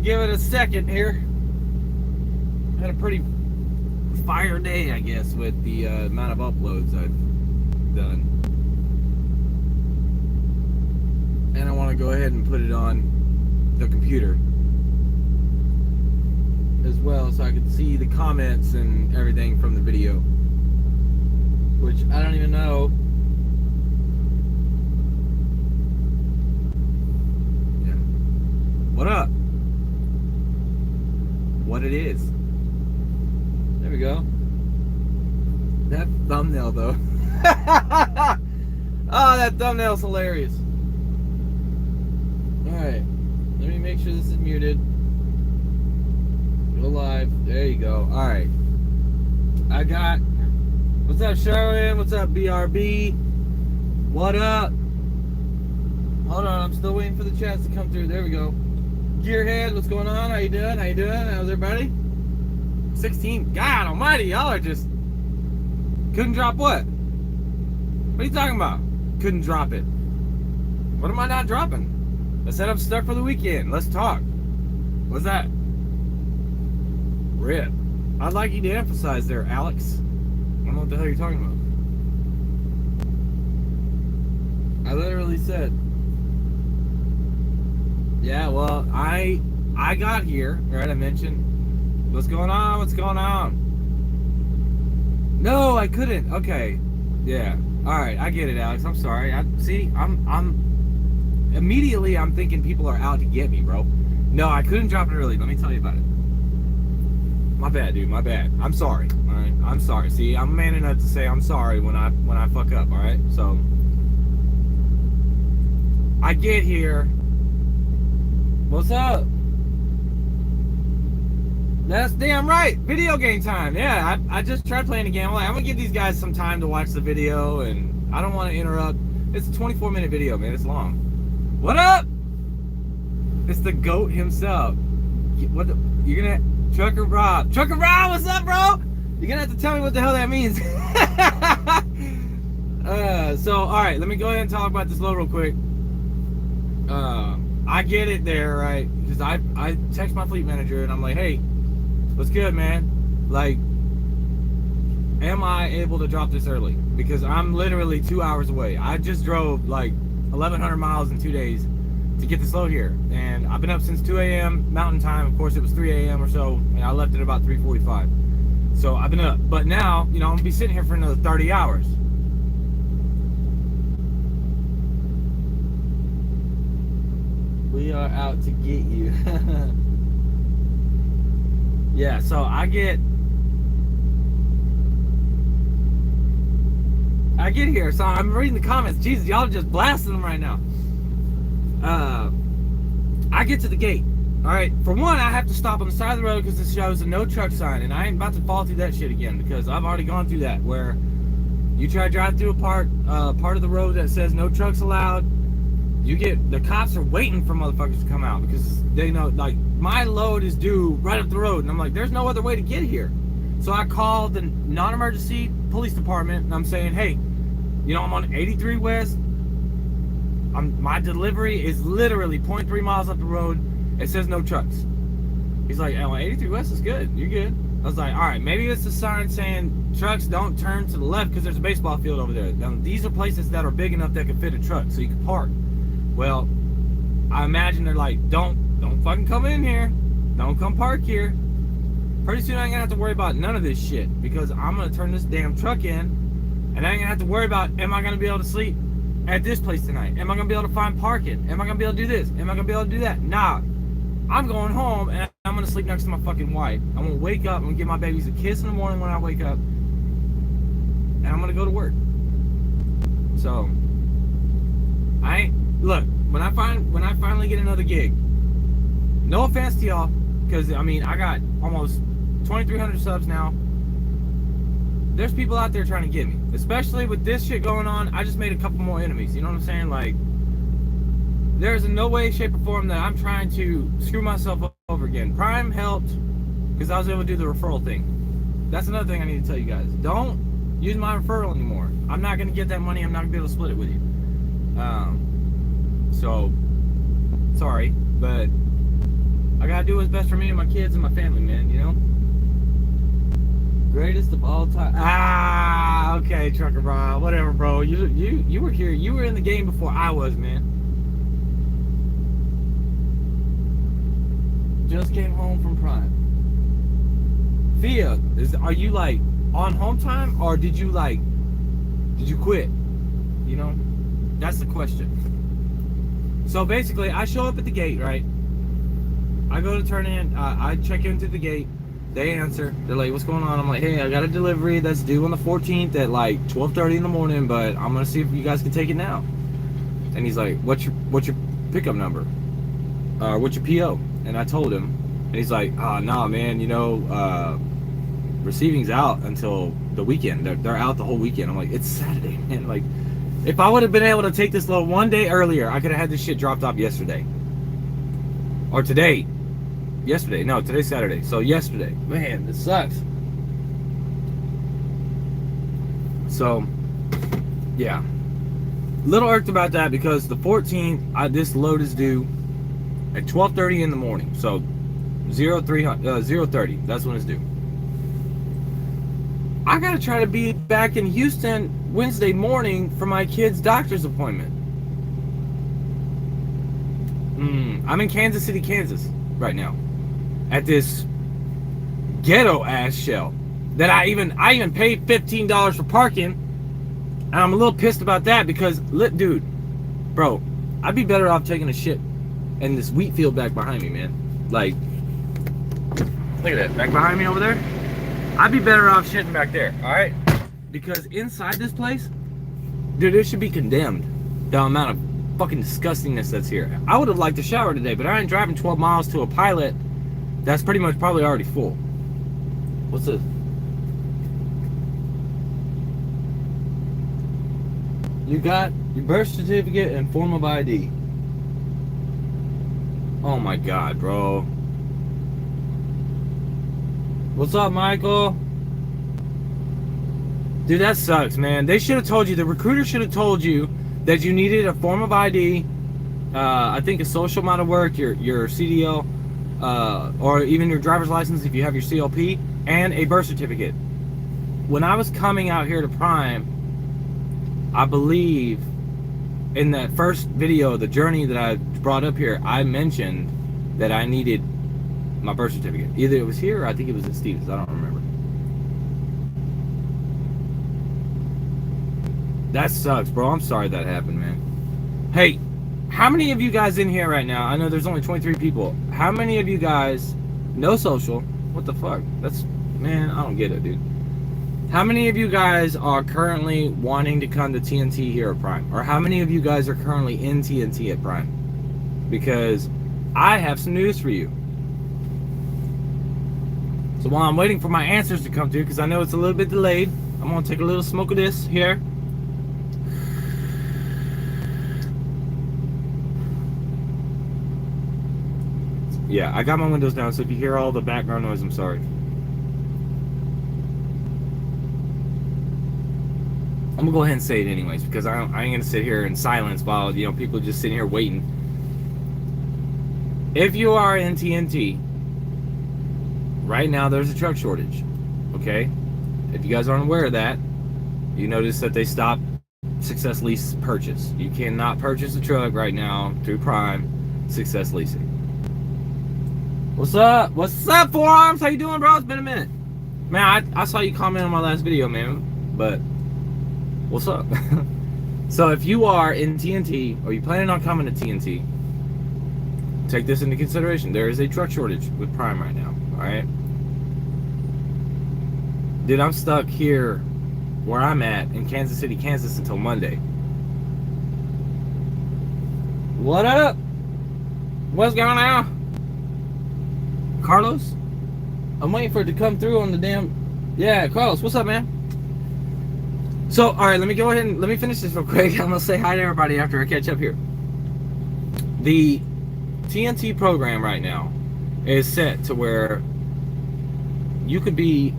give it a second here. Had a pretty fire day, I guess, with the amount of uploads I've done. And I want to go ahead and put it on the computer as well, so I can see the comments and everything from the video, which I don't even know. Yeah. What up? What it is. There we go. That thumbnail though. Oh, that thumbnail's hilarious. Alright. Let me make sure this is muted. Go live. There you go. Alright. I got... What's up, Sherwin? What's up, BRB? What up? Hold on, I'm still waiting for the chats to come through. There we go. Gearhead, what's going on? How you doing? How you doing? How's everybody? 16. God almighty, y'all are just... Couldn't drop what? What are you talking about? Couldn't drop it. What am I not dropping? I said I'm stuck for the weekend. Let's talk. What's that? Rip. I'd like you to emphasize there, Alex. I don't know what the hell you're talking about. I literally said... Yeah, well, I got here, right? I mentioned... What's going on? What's going on? No, I couldn't. Okay. Yeah. Alright, I get it, Alex. I'm sorry. Immediately I'm thinking people are out to get me, bro. No, I couldn't drop it early. Let me tell you about it. My bad, dude. My bad. I'm sorry. Alright? I'm sorry. See, I'm man enough to say I'm sorry when I fuck up, alright? So I get here. What's up? That's damn right. Video game time. Yeah, I just tried playing the game. I'm like, I'm gonna give these guys some time to watch the video, and I don't want to interrupt. It's a 24-minute video, man. It's long. What up? It's the GOAT himself. What the, you're gonna... Trucker Rob. Trucker Rob, what's up, bro? You're gonna have to tell me what the hell that means. So, alright, let me go ahead and talk about this load real quick. I get it there, right? Because I text my fleet manager, and I'm like, hey, what's good, man? Like, am I able to drop this early? Because I'm literally 2 hours away. I just drove like 1,100 miles in 2 days to get this load here, and I've been up since 2 a.m. Mountain Time. Of course, it was 3 a.m. or so, and I left at about 3:45. So I've been up, but now, you know, I'm gonna be sitting here for another 30 hours. We are out to get you. Yeah, so I get here, so I'm reading the comments. Jesus, y'all are just blasting them right now. I get to the gate. Alright, for one, I have to stop on the side of the road because it shows a no truck sign, and I ain't about to fall through that shit again, because I've already gone through that, where you try to drive through a part of the road that says no trucks allowed. The cops are waiting for motherfuckers to come out, because they know, like, my load is due right up the road, and I'm like, there's no other way to get here. So I called the non-emergency police department, and I'm saying, hey, you know, I'm on 83 West. My delivery is literally 0.3 miles up the road. It says no trucks. He's like, oh, 83 West is good. You're good. I was like, all right, maybe it's a sign saying trucks don't turn to the left because there's a baseball field over there. Now, these are places that are big enough that could fit a truck, so you can park. Well, I imagine they're like, don't fucking come in here. Don't come park here. Pretty soon I ain't gonna have to worry about none of this shit, because I'm gonna turn this damn truck in, and I ain't gonna have to worry about, am I gonna be able to sleep at this place tonight? Am I gonna be able to find parking? Am I gonna be able to do this? Am I gonna be able to do that? Nah. I'm going home, and I'm gonna sleep next to my fucking wife. I'm gonna wake up, I'm gonna give my babies a kiss in the morning when I wake up, and I'm gonna go to work. So, look, when I finally get another gig, no offense to y'all, because, I mean, I got almost 2,300 subs now. There's people out there trying to get me, especially with this shit going on. I just made a couple more enemies, you know what I'm saying? Like, there's in no way, shape, or form that I'm trying to screw myself over again. Prime helped because I was able to do the referral thing. That's another thing I need to tell you guys. Don't use my referral anymore. I'm not going to get that money. I'm not going to be able to split it with you. So, sorry, but I gotta do what's best for me and my kids and my family, man, you know? Greatest of all time. Ah, okay, Trucker Bro. Whatever, bro. You were here. You were in the game before I was, man. Just came home from Prime. Fia, are you like on home time, or did you quit? You know, that's the question. So basically, I show up at the gate, right? I go to turn in. I check into the gate. They answer. They're like, "What's going on?" I'm like, "Hey, I got a delivery that's due on the 14th at like 12:30 in the morning, but I'm gonna see if you guys can take it now." And he's like, "What's your pickup number? What's your PO?" And I told him, and he's like, "Oh, nah, man. You know, receiving's out until the weekend. They're out the whole weekend." I'm like, "It's Saturday, man. Like, if I would have been able to take this load one day earlier, I could have had this shit dropped off yesterday or today." Yesterday. No, today's Saturday. So yesterday. Man, this sucks. So, yeah. Little irked about that because the 14th, this load is due at 12:30 in the morning. So, 0:30. That's when it's due. I gotta try to be back in Houston Wednesday morning for my kid's doctor's appointment. I'm in Kansas City, Kansas right now. At this ghetto ass shell that I even paid $15 for parking, and I'm a little pissed about that because dude, bro, I'd be better off taking a shit in this wheat field back behind me, man. Like, look at that back behind me over there. I'd be better off shitting back there, all right? Because inside this place, dude, it should be condemned. The amount of fucking disgustingness that's here. I would have liked to shower today, but I ain't driving 12 miles to a pilot that's pretty much probably already full. What's this? You got your birth certificate and form of ID. Oh my God, bro. What's up, Michael? Dude, that sucks, man. They should have told you, the recruiter should have told you that you needed a form of ID, I think a social amount of work, your CDL, or even your driver's license if you have your CLP, and a birth certificate. When I was coming out here to Prime, I believe in that first video, the journey that I brought up here, I mentioned that I needed my birth certificate. Either it was here or I think it was at Steve's. I don't remember. That sucks, bro. I'm sorry that happened, man. Hey, how many of you guys in here right now? I know there's only 23 people. How many of you guys, no social? What the fuck? That's, man, I don't get it, dude. How many of you guys are currently wanting to come to TNT here at Prime? Or how many of you guys are currently in TNT at Prime? Because I have some news for you. So while I'm waiting for my answers to come through, because I know it's a little bit delayed, I'm going to take a little smoke of this here. Yeah, I got my windows down, so if you hear all the background noise, I'm sorry. I'm gonna go ahead and say it anyways, because I ain't gonna sit here in silence while, you know, people just sitting here waiting. If you are in TNT, right now there's a truck shortage, okay? If you guys aren't aware of that, you notice that they stopped Success Lease purchase. You cannot purchase a truck right now through Prime Success Leasing. What's up? What's up, Forearms? How you doing, bro? It's been a minute. Man, I saw you comment on my last video, man, but what's up? So if you are in TNT, or you planning on coming to TNT, take this into consideration. There is a truck shortage with Prime right now, alright? Dude, I'm stuck here where I'm at in Kansas City, Kansas until Monday. What up? What's going on? Carlos? I'm waiting for it to come through on the damn... Yeah, Carlos, what's up, man? So, alright, let me go ahead and let me finish this real quick. I'm gonna say hi to everybody after I catch up here. The TNT program right now is set to where you could be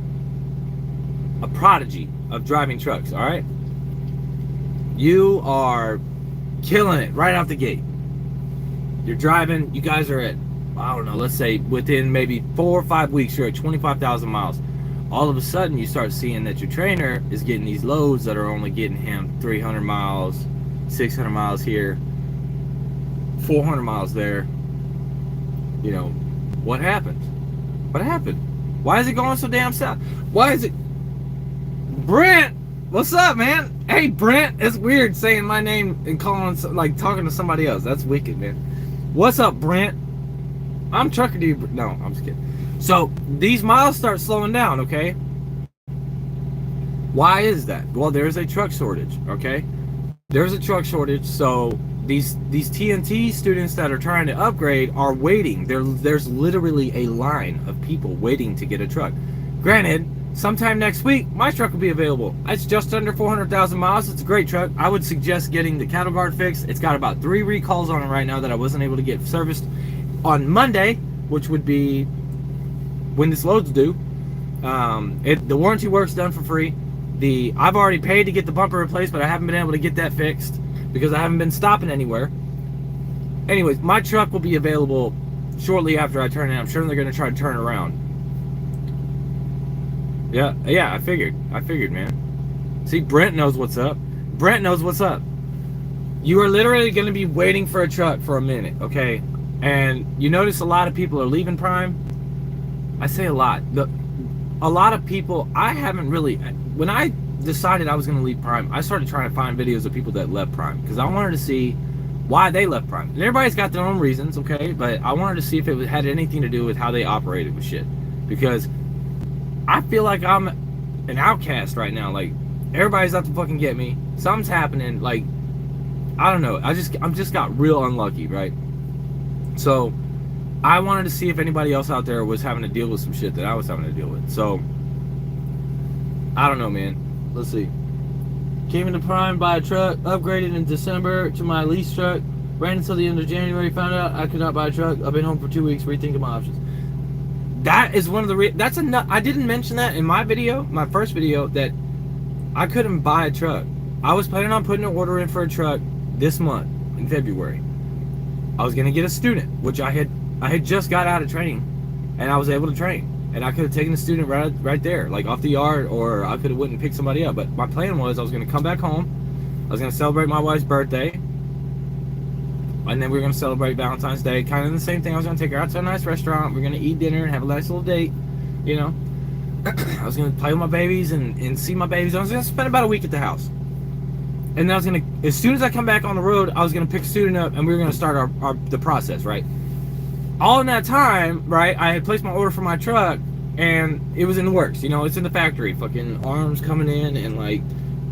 a prodigy of driving trucks, alright? You are killing it right out the gate. You're driving, you guys are at I don't know, let's say within maybe 4 or 5 weeks, you're at 25,000 miles. All of a sudden, you start seeing that your trainer is getting these loads that are only getting him 300 miles, 600 miles here, 400 miles there. You know, what happened? What happened? Why is it going so damn south? Why is it? Brent, what's up, man? Hey, Brent. It's weird saying my name and calling, like, talking to somebody else. That's wicked, man. What's up, Brent? I'm trucking to you. No, I'm just kidding. So these miles start slowing down, okay? Why is that? Well, there's a truck shortage, okay? There's a truck shortage, so these TNT students that are trying to upgrade are waiting. There's literally a line of people waiting to get a truck. Granted, sometime next week, my truck will be available. It's just under 400,000 miles. It's a great truck. I would suggest getting the cattle guard fixed. It's got about 3 recalls on it right now that I wasn't able to get serviced on Monday, which would be when this load's due. The warranty work's done for free. I've already paid to get the bumper replaced, but I haven't been able to get that fixed because I haven't been stopping anywhere. Anyways, my truck will be available shortly after I turn it in. I'm sure they're going to try to turn it around. Yeah, I figured, man. See, Brent knows what's up. Brent knows what's up. You are literally going to be waiting for a truck for a minute, okay? And you notice a lot of people are leaving Prime. I say a lot. A lot of people, I haven't really, when I decided I was going to leave Prime, I started trying to find videos of people that left Prime because I wanted to see why they left Prime. And everybody's got their own reasons, okay? But I wanted to see if it had anything to do with how they operated with shit. Because I feel like I'm an outcast right now. Like, everybody's out to fucking get me. Something's happening. Like, I don't know. I'm just got real unlucky, right? So I wanted to see if anybody else out there was having to deal with some shit that I was having to deal with. So I don't know, man. Let's see. Came into Prime, buy a truck, upgraded in December to my lease truck, ran until the end of January, found out I could not buy a truck. I've been home for 2 weeks, rethinking my options. That is one of the I didn't mention that in my video, my first video, that I couldn't buy a truck. I was planning on putting an order in for a truck this month in February. I was gonna get a student, which I had just got out of training, and I was able to train, and I could have taken a student right there, like off the yard, or I could have went and picked somebody up. But my plan was I was gonna come back home, I was gonna celebrate my wife's birthday, and then we were gonna celebrate Valentine's Day, kind of the same thing. I was gonna take her out to a nice restaurant, we're gonna eat dinner and have a nice little date, you know. I was gonna play with my babies and see my babies. I was gonna spend about a week at the house. And then I was gonna, as soon as I come back on the road, I was gonna pick a student up and we were gonna start the process, right? All in that time, right, I had placed my order for my truck and it was in the works, you know, it's in the factory, fucking arms coming in and like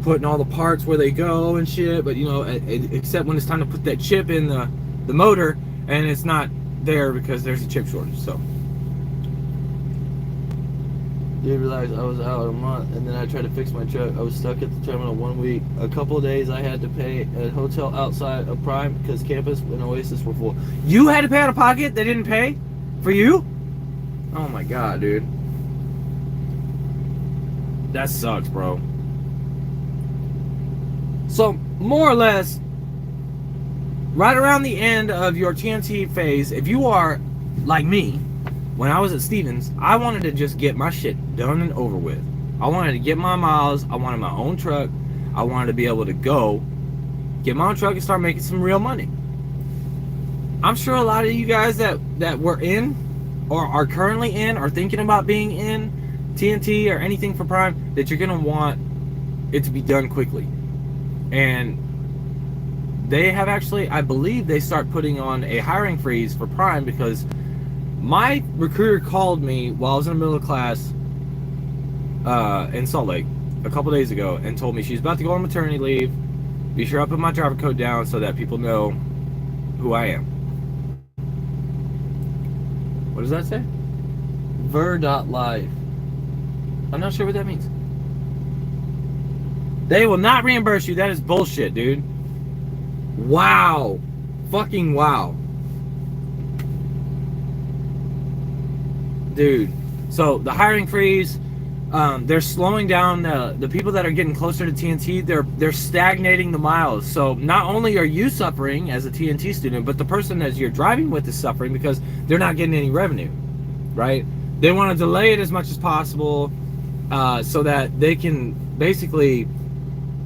putting all the parts where they go and shit, but you know, except when it's time to put that chip in the motor and it's not there because there's a chip shortage. So didn't realize I was out a month, and then I tried to fix my truck. I was stuck at the terminal 1 week. A couple of days I had to pay a hotel outside of Prime because Campus and Oasis were full. You had to pay out of pocket? They didn't pay for you? Oh my god, dude. That sucks, bro. So, more or less, right around the end of your TNT phase, if you are like me, when I was at Stevens, I wanted to just get my shit done and over with. I wanted to get my miles. I wanted my own truck. I wanted to be able to go get my own truck and start making some real money. I'm sure a lot of you guys that were in or are currently in or thinking about being in TNT or anything for Prime, that you're going to want it to be done quickly. And they have actually, I believe they start putting on a hiring freeze for Prime because my recruiter called me while I was in the middle of class in Salt Lake a couple days ago and told me she's about to go on maternity leave. Be sure I put my driver code down so that people know who I am. What does that say? Ver.live. I'm not sure what that means. They will not reimburse you. That is bullshit, dude. Wow. Fucking wow. Dude, so the hiring freeze, They're slowing down the people that are getting closer to TNT. They're stagnating the miles. So not only are you suffering as a TNT student, but the person that you're driving with is suffering because they're not getting any revenue, right? They want to delay it as much as possible so that they can basically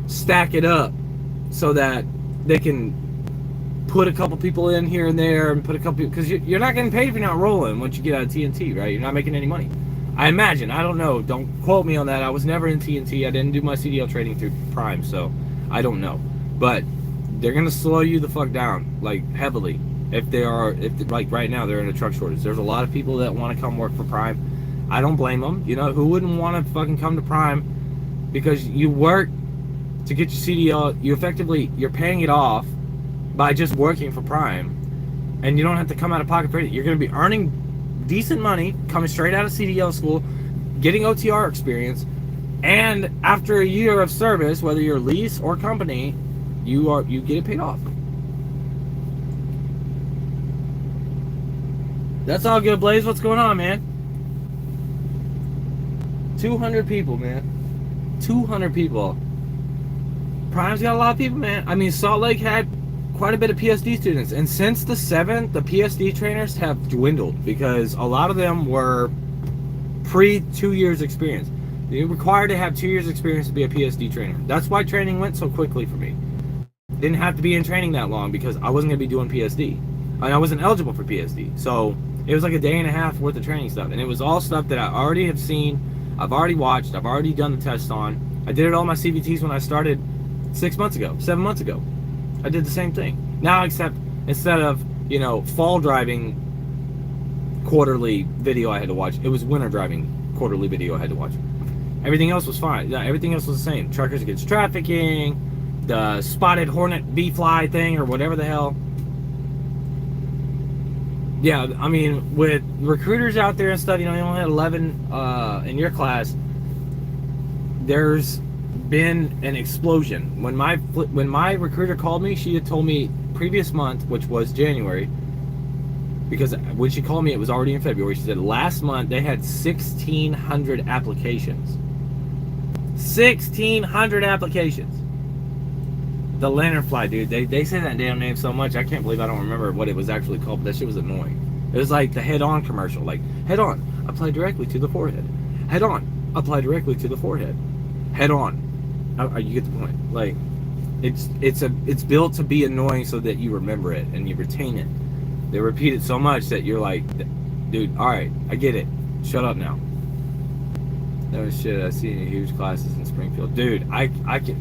stack it up so that they can put a couple people in here and there and put a couple, because you're not getting paid if you're not rolling once you get out of TNT, right? You're not making any money. I imagine. I don't know. Don't quote me on that. I was never in TNT. I didn't do my CDL trading through Prime, so I don't know. But they're gonna slow you the fuck down, like heavily. If like right now they're in a truck shortage. There's a lot of people that want to come work for Prime. I don't blame them. You know, who wouldn't want to fucking come to Prime? Because you work to get your CDL. You're paying it off by just working for Prime, and you don't have to come out of pocket for it. You're gonna be earning decent money coming straight out of CDL school, getting OTR experience, and after a year of service, whether you're lease or company, you get it paid off. That's all good, Blaze. What's going on, man? 200 people, man. 200 people. Prime's got a lot of people, man. I mean, Salt Lake had quite a bit of PSD students, and since the 7th, the PSD trainers have dwindled because a lot of them were pre 2 years experience. You're required to have 2 years experience to be a PSD trainer. That's why training went so quickly for me. Didn't have to be in training that long because I wasn't going to be doing PSD. I wasn't eligible for PSD. So it was like a day and a half worth of training stuff, and it was all stuff that I already have seen, I've already watched, I've already done the tests on. I did it all my CVTs when I started 7 months ago. I did the same thing. Now, except instead of, fall driving quarterly video I had to watch, it was winter driving quarterly video I had to watch. Everything else was fine. Yeah, everything else was the same. Truckers Against Trafficking, the Spotted Hornet Bee-Fly thing, or whatever the hell. Yeah, I mean, with recruiters out there and stuff, you only had 11 in your class. There's been an explosion. When my recruiter called me, she had told me previous month, which was January, because when she called me it was already in February. She said last month they had 1,600 applications. 1,600 applications. The Lanternfly, dude, they say that damn name so much I can't believe I don't remember what it was actually called, but that shit was annoying. It was like the Head On commercial, like Head On, apply directly to the forehead. Head On, apply directly to the forehead. Head On. You get the point. Like, it's built to be annoying so that you remember it and you retain it. They repeat it so much that you're like, dude, all right, I get it. Shut up now. No shit. I see any huge classes in Springfield, dude.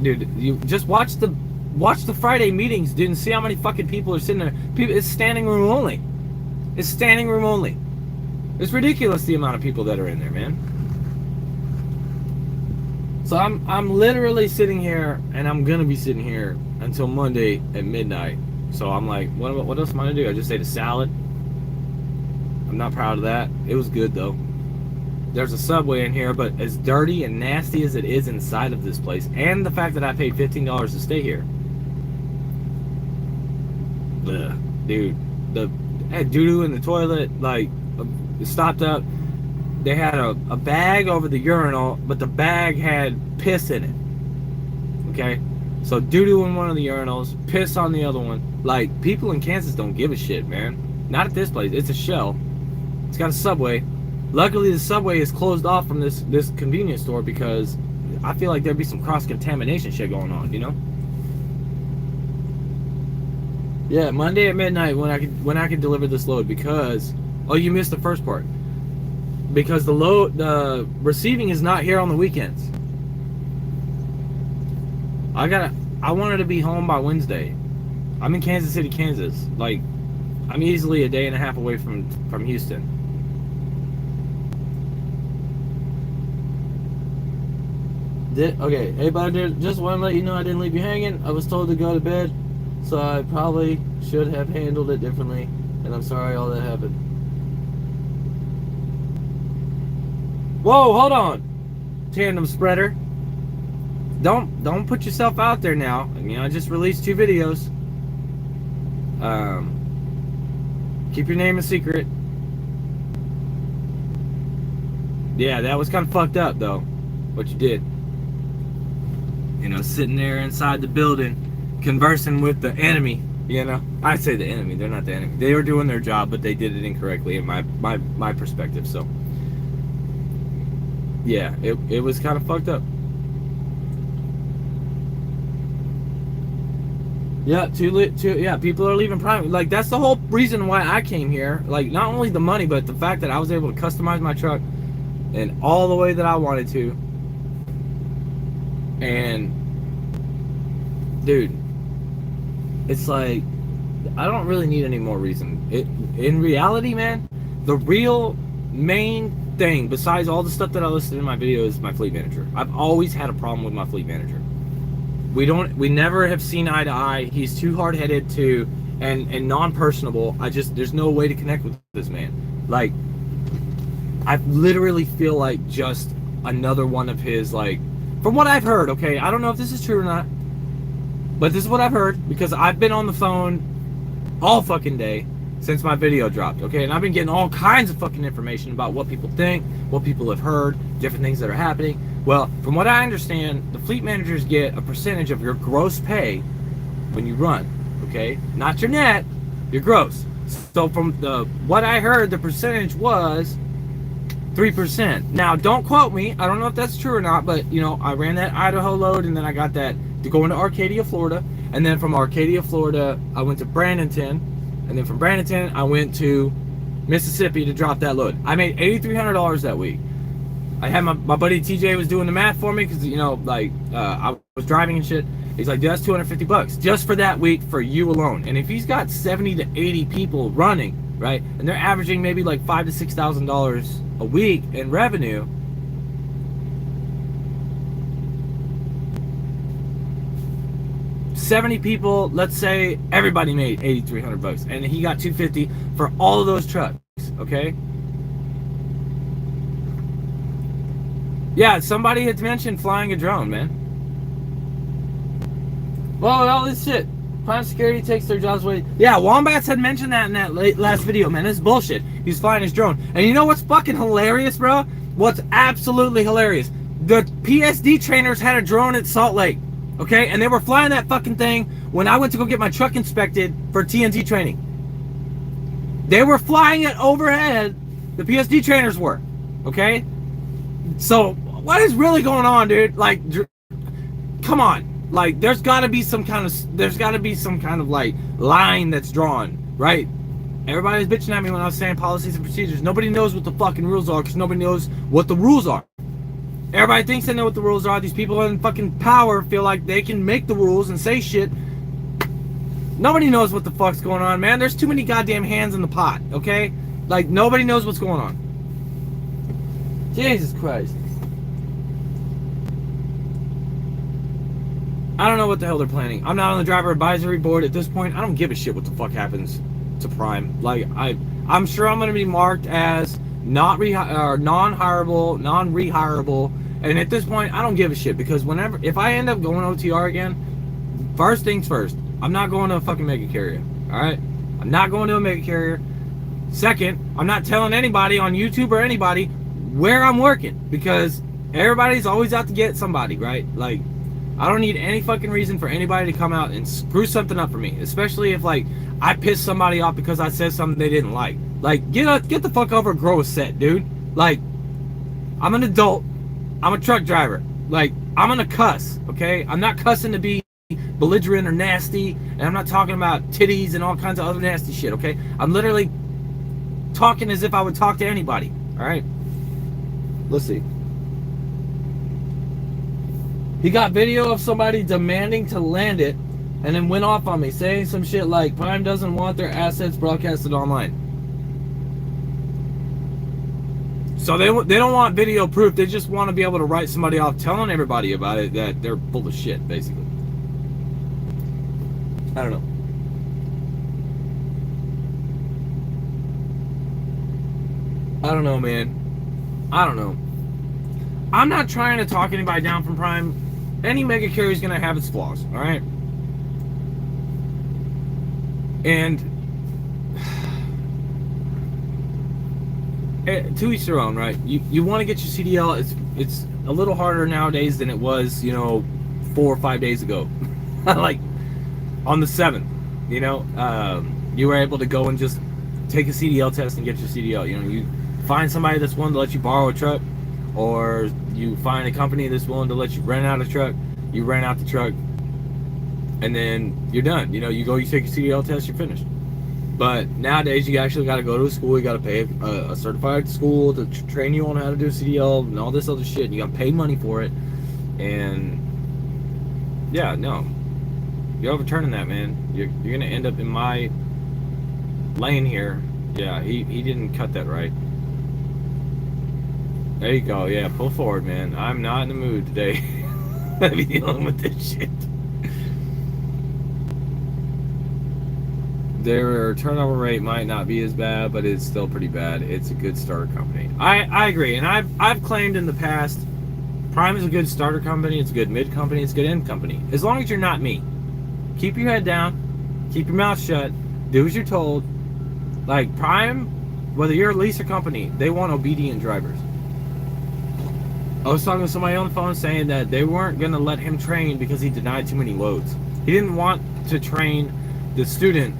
Dude, you just watch the Friday meetings, dude, and see how many fucking people are sitting there. It's standing room only. It's standing room only. It's ridiculous the amount of people that are in there, man. So I'm literally sitting here, and I'm gonna be sitting here until Monday at midnight. So I'm like, what else am I gonna do? I just ate a salad. I'm not proud of that. It was good though. There's a Subway in here, but as dirty and nasty as it is inside of this place, and the fact that I paid $15 to stay here. Ugh, dude, I had doo-doo in the toilet, like, stopped up. They had a bag over the urinal, but the bag had piss in it. Okay? So doo-doo in one of the urinals, piss on the other one. Like, people in Kansas don't give a shit, man. Not at this place. It's a Shell. It's got a Subway. Luckily, the Subway is closed off from this convenience store because I feel like there'd be some cross-contamination shit going on, Yeah, Monday at midnight when I could deliver this load because... Oh, you missed the first part. Because the receiving is not here on the weekends. I wanted to be home by Wednesday. I'm in Kansas City, Kansas. Like, I'm easily a day and a half away from Houston. Okay, hey buddy, just want to let you know I didn't leave you hanging. I was told to go to bed, so I probably should have handled it differently, and I'm sorry all that happened. Whoa, hold on, tandem spreader. Don't put yourself out there now. I mean, I just released 2 videos. Keep your name a secret. Yeah, that was kind of fucked up though. what you did. You know, sitting there inside the building, conversing with the enemy. You know, I say the enemy. They're not the enemy. They were doing their job, but they did it incorrectly in my perspective. So, yeah, it was kind of fucked up. Yeah, people are leaving Prime. Like, that's the whole reason why I came here. Like, not only the money, but the fact that I was able to customize my truck in all the way that I wanted to. And, dude, it's like, I don't really need any more reason. In reality, man, the real main thing, besides all the stuff that I listed in my video, is my fleet manager. I've always had a problem with my fleet manager. We never have seen eye to eye. He's too hard-headed and non-personable. There's no way to connect with this man. Like, I literally feel like just another one of his, like, from what I've heard, okay, I don't know if this is true or not, but this is what I've heard, because I've been on the phone all fucking day since my video dropped, okay, and I've been getting all kinds of fucking information about what people think, what people have heard, different things that are happening. Well, from what I understand, the fleet managers get a percentage of your gross pay when you run, okay? Not your net, your gross. So from what I heard, the percentage was 3%. Now, don't quote me. I don't know if that's true or not, but, you know, I ran that Idaho load, and then I got that to go into Arcadia, Florida. And then from Arcadia, Florida, I went to Bradenton. And then from Bradenton, I went to Mississippi to drop that load. I made $8,300 that week. I had my buddy TJ was doing the math for me, because, you know, like, I was driving and shit. He's like, dude, that's $250 just for that week for you alone. And if he's got 70 to 80 people running, right, and they're averaging maybe like $5,000 to $6,000 a week in revenue, $70 people, let's say everybody made $8,300, and he got $250 for all of those trucks, okay? Yeah, somebody had mentioned flying a drone, man. Well, all this shit. Prime Security takes their jobs away. Yeah, Wombats had mentioned that in that last video, man. This is bullshit. He's flying his drone. And you know what's fucking hilarious, bro? What's absolutely hilarious? The PSD trainers had a drone at Salt Lake, okay? And they were flying that fucking thing when I went to go get my truck inspected for TNT training. They were flying it overhead. The PSD trainers were, okay? So, what is really going on, dude? Like, come on. Like, there's got to be some kind of like line that's drawn, right? Everybody was bitching at me when I was saying policies and procedures. Nobody knows what the fucking rules are, because nobody knows what the rules are. Everybody thinks they know what the rules are. These people in fucking power feel like they can make the rules and say shit. Nobody knows what the fuck's going on, man. There's too many goddamn hands in the pot, okay? Like, nobody knows what's going on. Jesus Christ. I don't know what the hell they're planning. I'm not on the driver advisory board at this point. I don't give a shit what the fuck happens to Prime. Like, I'm sure I'm going to be marked as non-hireable, non-rehirable. And at this point, I don't give a shit, because if I end up going OTR again, first things first, I'm not going to a fucking mega carrier. All right? I'm not going to a mega carrier. Second, I'm not telling anybody on YouTube or anybody where I'm working, because everybody's always out to get somebody, right? Like, I don't need any fucking reason for anybody to come out and screw something up for me, especially if, like, I pissed somebody off because I said something they didn't like. Like, get the fuck over and grow a set, dude. Like, I'm an adult. I'm a truck driver. Like, I'm gonna cuss, okay? I'm not cussing to be belligerent or nasty, and I'm not talking about titties and all kinds of other nasty shit, okay? I'm literally talking as if I would talk to anybody, all right? Let's see. He got video of somebody demanding to land it, and then went off on me, saying some shit like, Prime doesn't want their assets broadcasted online. So they don't want video proof. They just want to be able to write somebody off telling everybody about it that they're full of shit, basically. I don't know. I don't know, man. I don't know. I'm not trying to talk anybody down from Prime. Any mega carrier is going to have its flaws, all right? And to each their own, right? You want to get your CDL. It's a little harder nowadays than it was, 4 or 5 days ago. Like on the 7th, you were able to go and just take a CDL test and get your CDL. You find somebody that's willing to let you borrow a truck, or you find a company that's willing to let you rent out a truck. You rent out the truck, and then you're done. You go, you take a CDL test, you're finished. But nowadays, you actually got to go to a school. You got to pay a certified school to train you on how to do CDL and all this other shit. And you got to pay money for it. And yeah, no, you're overturning that, man. You're gonna end up in my lane here. Yeah, he didn't cut that right. There you go. Yeah, pull forward, man. I'm not in the mood today. I'll be dealing with this shit. Their turnover rate might not be as bad, but it's still pretty bad. It's a good starter company. I agree, and I've claimed in the past, Prime is a good starter company, it's a good mid company, it's a good end company. As long as you're not me. Keep your head down, keep your mouth shut, do as you're told. Like Prime, whether you're a lease or company, they want obedient drivers. I was talking to somebody on the phone saying that they weren't going to let him train because he denied too many loads. He didn't want to train the student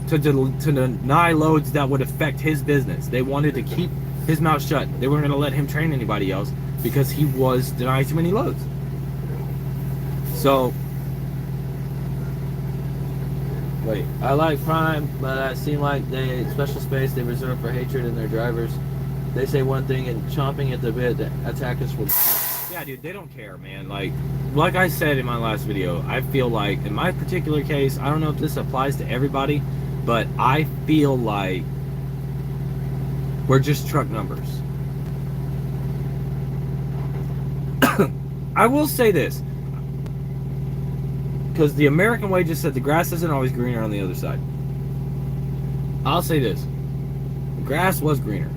to deny loads that would affect his business. They wanted to keep his mouth shut. They weren't going to let him train anybody else because he was denying too many loads. So, wait, I like Prime, but I seem like they special space they reserve for hatred in their drivers. They say one thing and chomping at the bit to attack us with. Yeah, dude, they don't care, man. Like I said in my last video, I feel like in my particular case, I don't know if this applies to everybody, but I feel like we're just truck numbers. I will say this, because the American way just said the grass isn't always greener on the other side. I'll say this, the grass was greener,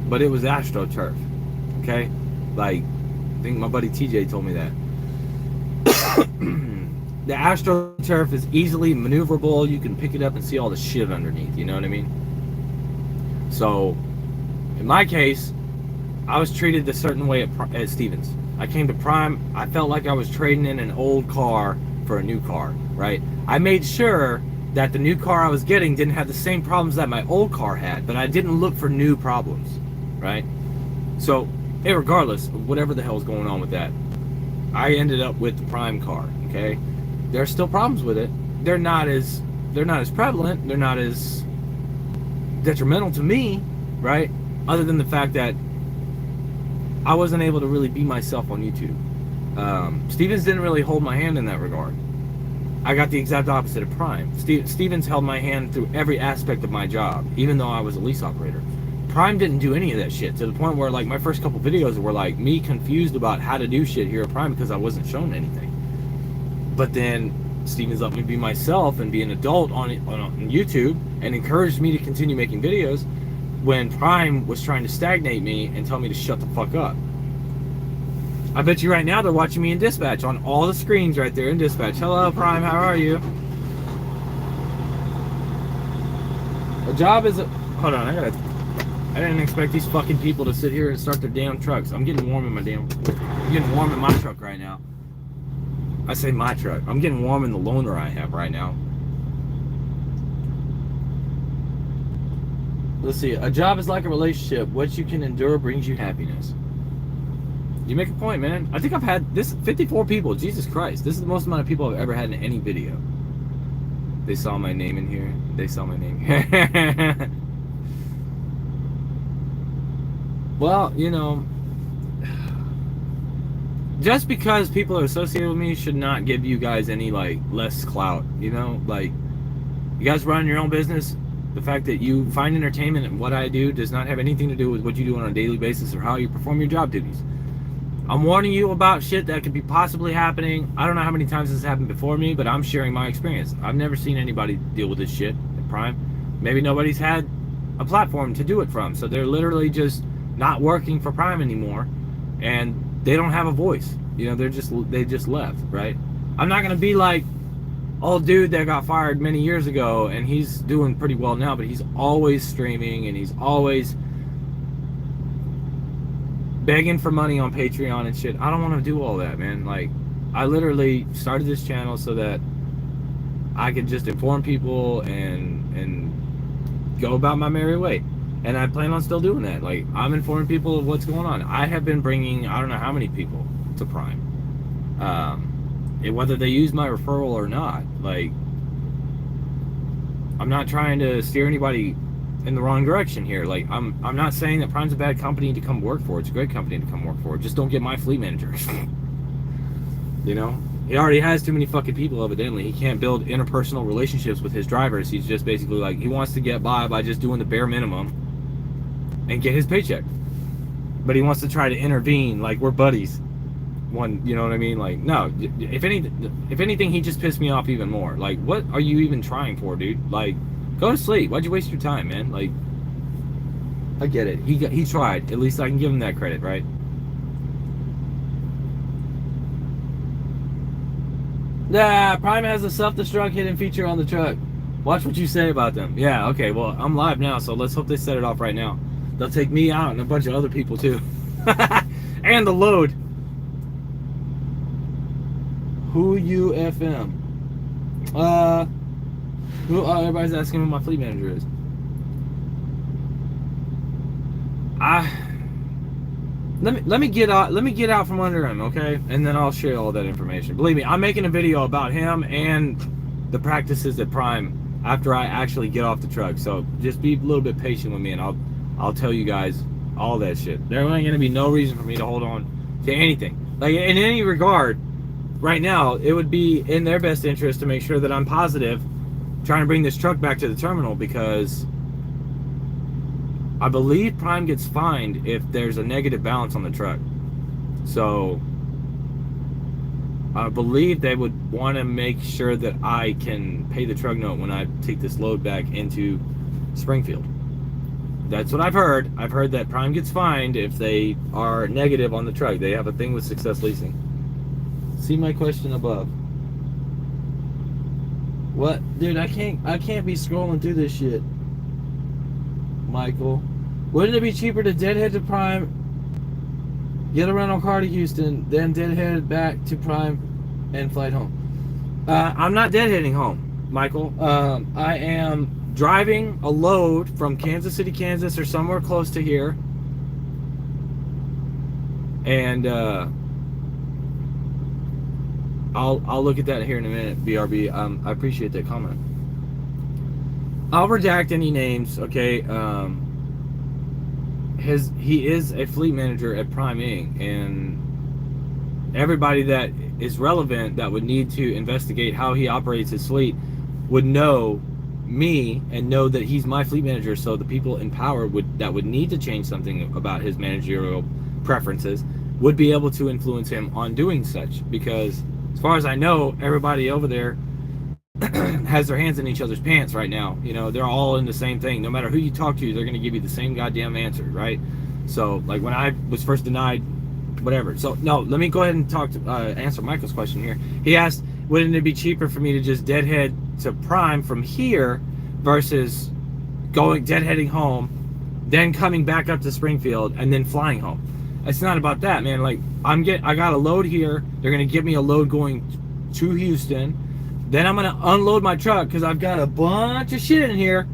but it was AstroTurf, okay? Like, I think my buddy TJ told me that. The AstroTurf is easily maneuverable. You can pick it up and see all the shit underneath, you know what I mean? So, in my case, I was treated a certain way at Stevens. I came to Prime, I felt like I was trading in an old car for a new car, right? I made sure that the new car I was getting didn't have the same problems that my old car had, but I didn't look for new problems, right? So, regardless of whatever the hell's going on with that, I ended up with the Prime car, okay? There are still problems with it. They're not as prevalent, they're not as detrimental to me, right? Other than the fact that I wasn't able to really be myself on YouTube. Stevens didn't really hold my hand in that regard. I got the exact opposite of Prime. Stevens held my hand through every aspect of my job, even though I was a lease operator. Prime didn't do any of that shit, to the point where like my first couple videos were like me confused about how to do shit here at Prime because I wasn't shown anything. But then Stevens let me be myself and be an adult on YouTube and encouraged me to continue making videos when Prime was trying to stagnate me and tell me to shut the fuck up. I bet you right now they're watching me in dispatch on all the screens right there in dispatch. Hello Prime, how are you? A job is a... Hold on, I didn't expect these fucking people to sit here and start their damn trucks. I'm getting warm in I'm getting warm in my truck right now. I say my truck. I'm getting warm in the loaner I have right now. Let's see. A job is like a relationship. What you can endure brings you happiness. You make a point, man. I think I've had this 54 people. Jesus Christ. This is the most amount of people I've ever had in any video. They saw my name in here. They saw my name here. Well, you know, just because people are associated with me should not give you guys any, like, less clout, you know? Like, you guys run your own business. The fact that you find entertainment in what I do does not have anything to do with what you do on a daily basis or how you perform your job duties. I'm warning you about shit that could be possibly happening. I don't know how many times this has happened before me, but I'm sharing my experience. I've never seen anybody deal with this shit at Prime. Maybe nobody's had a platform to do it from, so they're literally just not working for Prime anymore, and they don't have a voice. You know, they just left, right? I'm not gonna be like old dude that got fired many years ago, and he's doing pretty well now, but he's always streaming and he's always begging for money on Patreon and shit. I don't want to do all that, man. Like, I literally started this channel so that I could just inform people and go about my merry way. And I plan on still doing that. Like, I'm informing people of what's going on. I have been bringing, I don't know how many people to Prime. Whether they use my referral or not. Like, I'm not trying to steer anybody in the wrong direction here. Like, I'm not saying that Prime's a bad company to come work for. It's a great company to come work for. Just don't get my fleet manager. You know? He already has too many fucking people, evidently. He can't build interpersonal relationships with his drivers. He's just basically like, he wants to get by just doing the bare minimum and get his paycheck. But he wants to try to intervene like we're buddies. You know what I mean? Like, no, if anything, he just pissed me off even more. Like, what are you even trying for, dude? Like, go to sleep. Why'd you waste your time, man? Like, I get it. He tried. At least I can give him that credit, right? Nah, Prime has a self-destruct hidden feature on the truck. Watch what you say about them. Yeah, okay, well, I'm live now, so let's hope they set it off right now. They'll take me out and a bunch of other people, too. And the load. Who you FM? Everybody's asking who my fleet manager is. Let me get out from under him, okay? And then I'll share all that information. Believe me, I'm making a video about him and the practices at Prime after I actually get off the truck. So just be a little bit patient with me, and I'll tell you guys all that shit. There ain't gonna be no reason for me to hold on to anything. Like, in any regard, right now, it would be in their best interest to make sure that I'm positive trying to bring this truck back to the terminal, because I believe Prime gets fined if there's a negative balance on the truck. So I believe they would want to make sure that I can pay the truck note when I take this load back into Springfield. That's what I've heard. I've heard that Prime gets fined if they are negative on the truck. They have a thing with Success Leasing. See my question above. What? Dude, I can't be scrolling through this shit. Michael. Wouldn't it be cheaper to deadhead to Prime, get a rental car to Houston, then deadhead back to Prime and flight home? I'm not deadheading home, Michael. I am driving a load from Kansas City, Kansas, or somewhere close to here. And I'll look at that here in a minute, BRB. I appreciate that comment. I'll redact any names, okay? He is a fleet manager at Prime Inc., and everybody that is relevant that would need to investigate how he operates his fleet would know me and know that he's my fleet manager. So the people in power that would need to change something about his managerial preferences would be able to influence him on doing such, because as far as I know, everybody over there has their hands in each other's pants right now. You know, they're all in the same thing. No matter who you talk to, they're going to give you the same goddamn answer, right? So, like, when I was first denied, whatever. So, no, let me go ahead and answer Michael's question here. He asked, wouldn't it be cheaper for me to just deadhead to Prime from here versus deadheading home, then coming back up to Springfield, and then flying home? It's not about that, man. Like, I got a load here. They're going to give me a load going to Houston. Then I'm going to unload my truck because I've got a bunch of shit in here.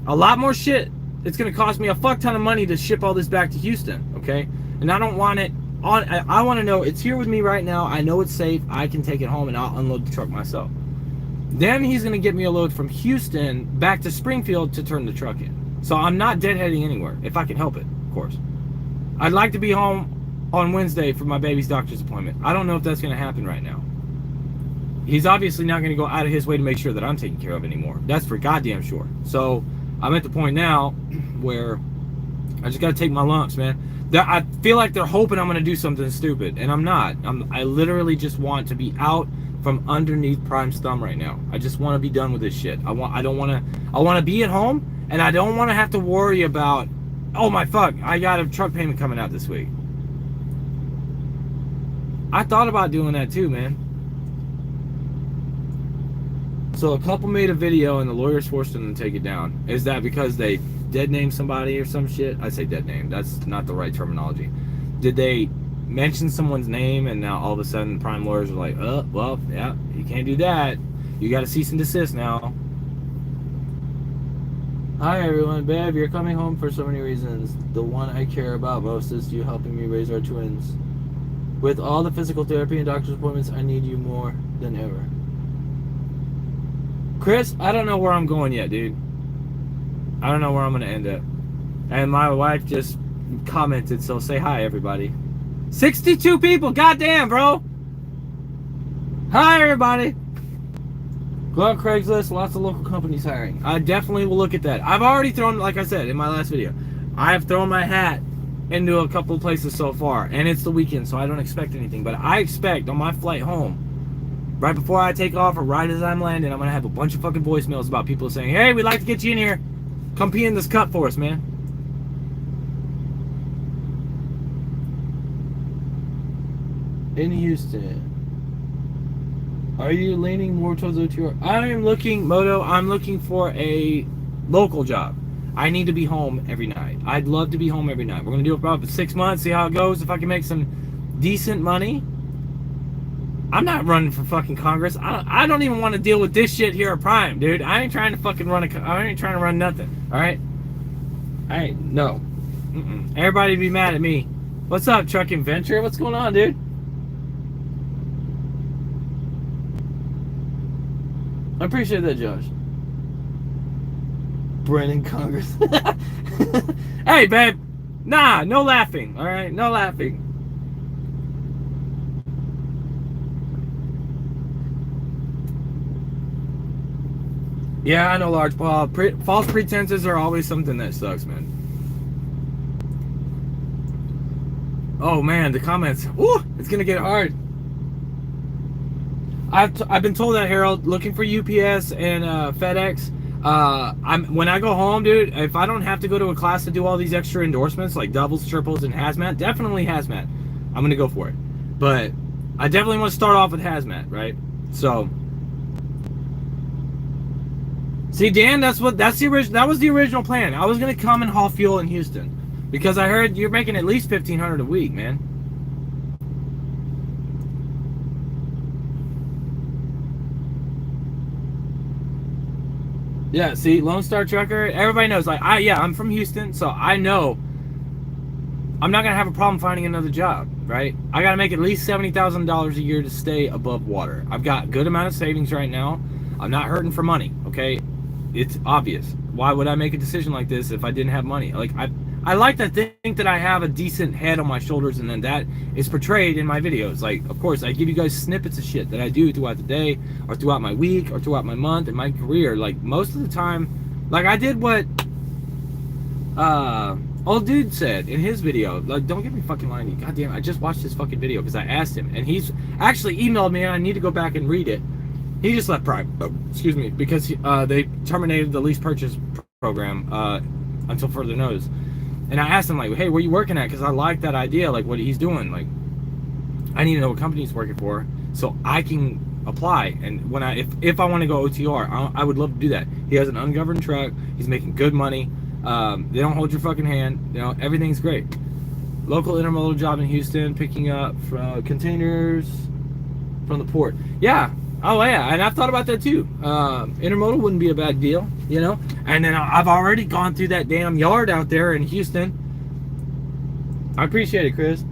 A lot more shit. It's going to cost me a fuck ton of money to ship all this back to Houston, okay? And I don't want it on. I want to know it's here with me right now. I know it's safe. I can take it home and I'll unload the truck myself. Then he's going to get me a load from Houston back to Springfield to turn the truck in. So I'm not deadheading anywhere, if I can help it, of course. I'd like to be home on Wednesday for my baby's doctor's appointment. I don't know if that's going to happen right now. He's obviously not going to go out of his way to make sure that I'm taken care of anymore. That's for goddamn sure. So I'm at the point now where I just got to take my lumps, man. I feel like they're hoping I'm going to do something stupid, and I'm not. I literally just want to be out from underneath Prime's thumb right now. I just want to be done with this shit. I want to be at home, and I don't want to have to worry about, oh my fuck, I got a truck payment coming out this week. I thought about doing that too, man. So a couple made a video and the lawyers forced them to take it down. Is that because they dead named somebody or some shit? I say dead name. That's not the right terminology. did they mention someone's name and now all of a sudden Prime lawyers are like, well, yeah, you can't do that. You got to cease and desist now. Hi everyone, babe, you're coming home for so many reasons. The one I care about most is you helping me raise our twins. With all the physical therapy and doctor's appointments, I need you more than ever. Chris, I don't know where I'm going yet, dude. I don't know where I'm going to end up. And my wife just commented, so say hi, everybody. 62 people, goddamn, bro. Hi, everybody. Go on Craigslist, lots of local companies hiring. I definitely will look at that. I've already thrown, like I said in my last video, I have thrown my hat into a couple of places so far, and it's the weekend, so I don't expect anything. But I expect on my flight home, right before I take off or right as I'm landing, I'm going to have a bunch of fucking voicemails about people saying, hey, we'd like to get you in here. Come pee in this cup for us, man. In Houston. Are you leaning more towards OTR? I'm looking for a local job. I need to be home every night. I'd love to be home every night. We're going to do it for about 6 months, see how it goes. If I can make some decent money. I'm not running for fucking Congress. I don't even want to deal with this shit here at Prime, dude. I ain't trying to fucking I ain't trying to run nothing, alright? No. Everybody be mad at me. What's up, Trucking Venture? What's going on, dude? I appreciate that, Josh. Brennan Congress. Hey, babe. Nah, no laughing. All right, no laughing. Yeah, I know, Large Paul. False pretenses are always something that sucks, man. Oh man, the comments. Ooh, it's gonna get hard. I've been told that, Harold, looking for UPS and FedEx. When I go home, dude, if I don't have to go to a class to do all these extra endorsements like doubles, triples, and hazmat, definitely hazmat. I'm gonna go for it. But I definitely want to start off with hazmat, right? So, see, Dan, that was the original plan. I was gonna come and haul fuel in Houston because I heard you're making at least $1,500 a week, man. Yeah, see, Lone Star Trucker, everybody knows, like, I'm from Houston, so I know I'm not going to have a problem finding another job, right? I got to make at least $70,000 a year to stay above water. I've got a good amount of savings right now. I'm not hurting for money, okay? It's obvious. Why would I make a decision like this if I didn't have money? Like, I like to think that I have a decent head on my shoulders, and then that is portrayed in my videos. Like, of course, I give you guys snippets of shit that I do throughout the day, or throughout my week, or throughout my month, and my career. Like, most of the time, like, I did what old dude said in his video. Like, don't get me fucking lying. God damn, I just watched his fucking video because I asked him, and he's actually emailed me, and I need to go back and read it. He just left Prime, excuse me, because they terminated the lease purchase program until further notice. And I asked him, like, hey, where you working at? Because I like that idea, like what he's doing. Like, I need to know what company he's working for so I can apply. And when if I want to go OTR, I would love to do that. He has an ungoverned truck. He's making good money. They don't hold your fucking hand. You know, everything's great. Local intermodal job in Houston, picking up containers from the port. Yeah. Oh yeah, and I've thought about that too. Intermodal wouldn't be a bad deal, you know. And then I've already gone through that damn yard out there in Houston. I appreciate it, Chris.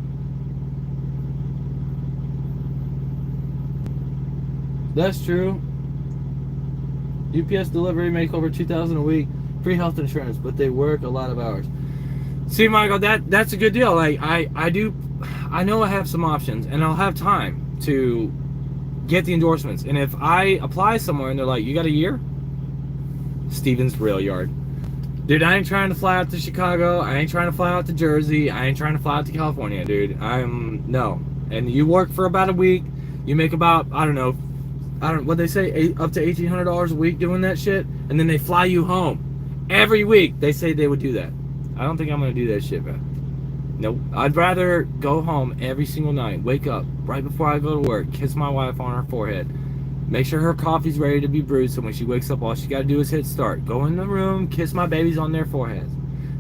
That's true. UPS delivery make over $2,000 a week, free health insurance, but they work a lot of hours. See, Michael, that's a good deal. Like I know I have some options, and I'll have time to get the endorsements. And if I apply somewhere and they're like, you got a year? Stevens Rail Yard. Dude, I ain't trying to fly out to Chicago. I ain't trying to fly out to Jersey. I ain't trying to fly out to California, dude. No. And you work for about a week. You make about, I don't know, what they say, up to $1,800 a week doing that shit. And then they fly you home. Every week, they say they would do that. I don't think I'm going to do that shit, man. Nope. I'd rather go home every single night, wake up right before I go to work, kiss my wife on her forehead, make sure her coffee's ready to be brewed, so when she wakes up, all she got to do is hit start. Go in the room, kiss my babies on their foreheads,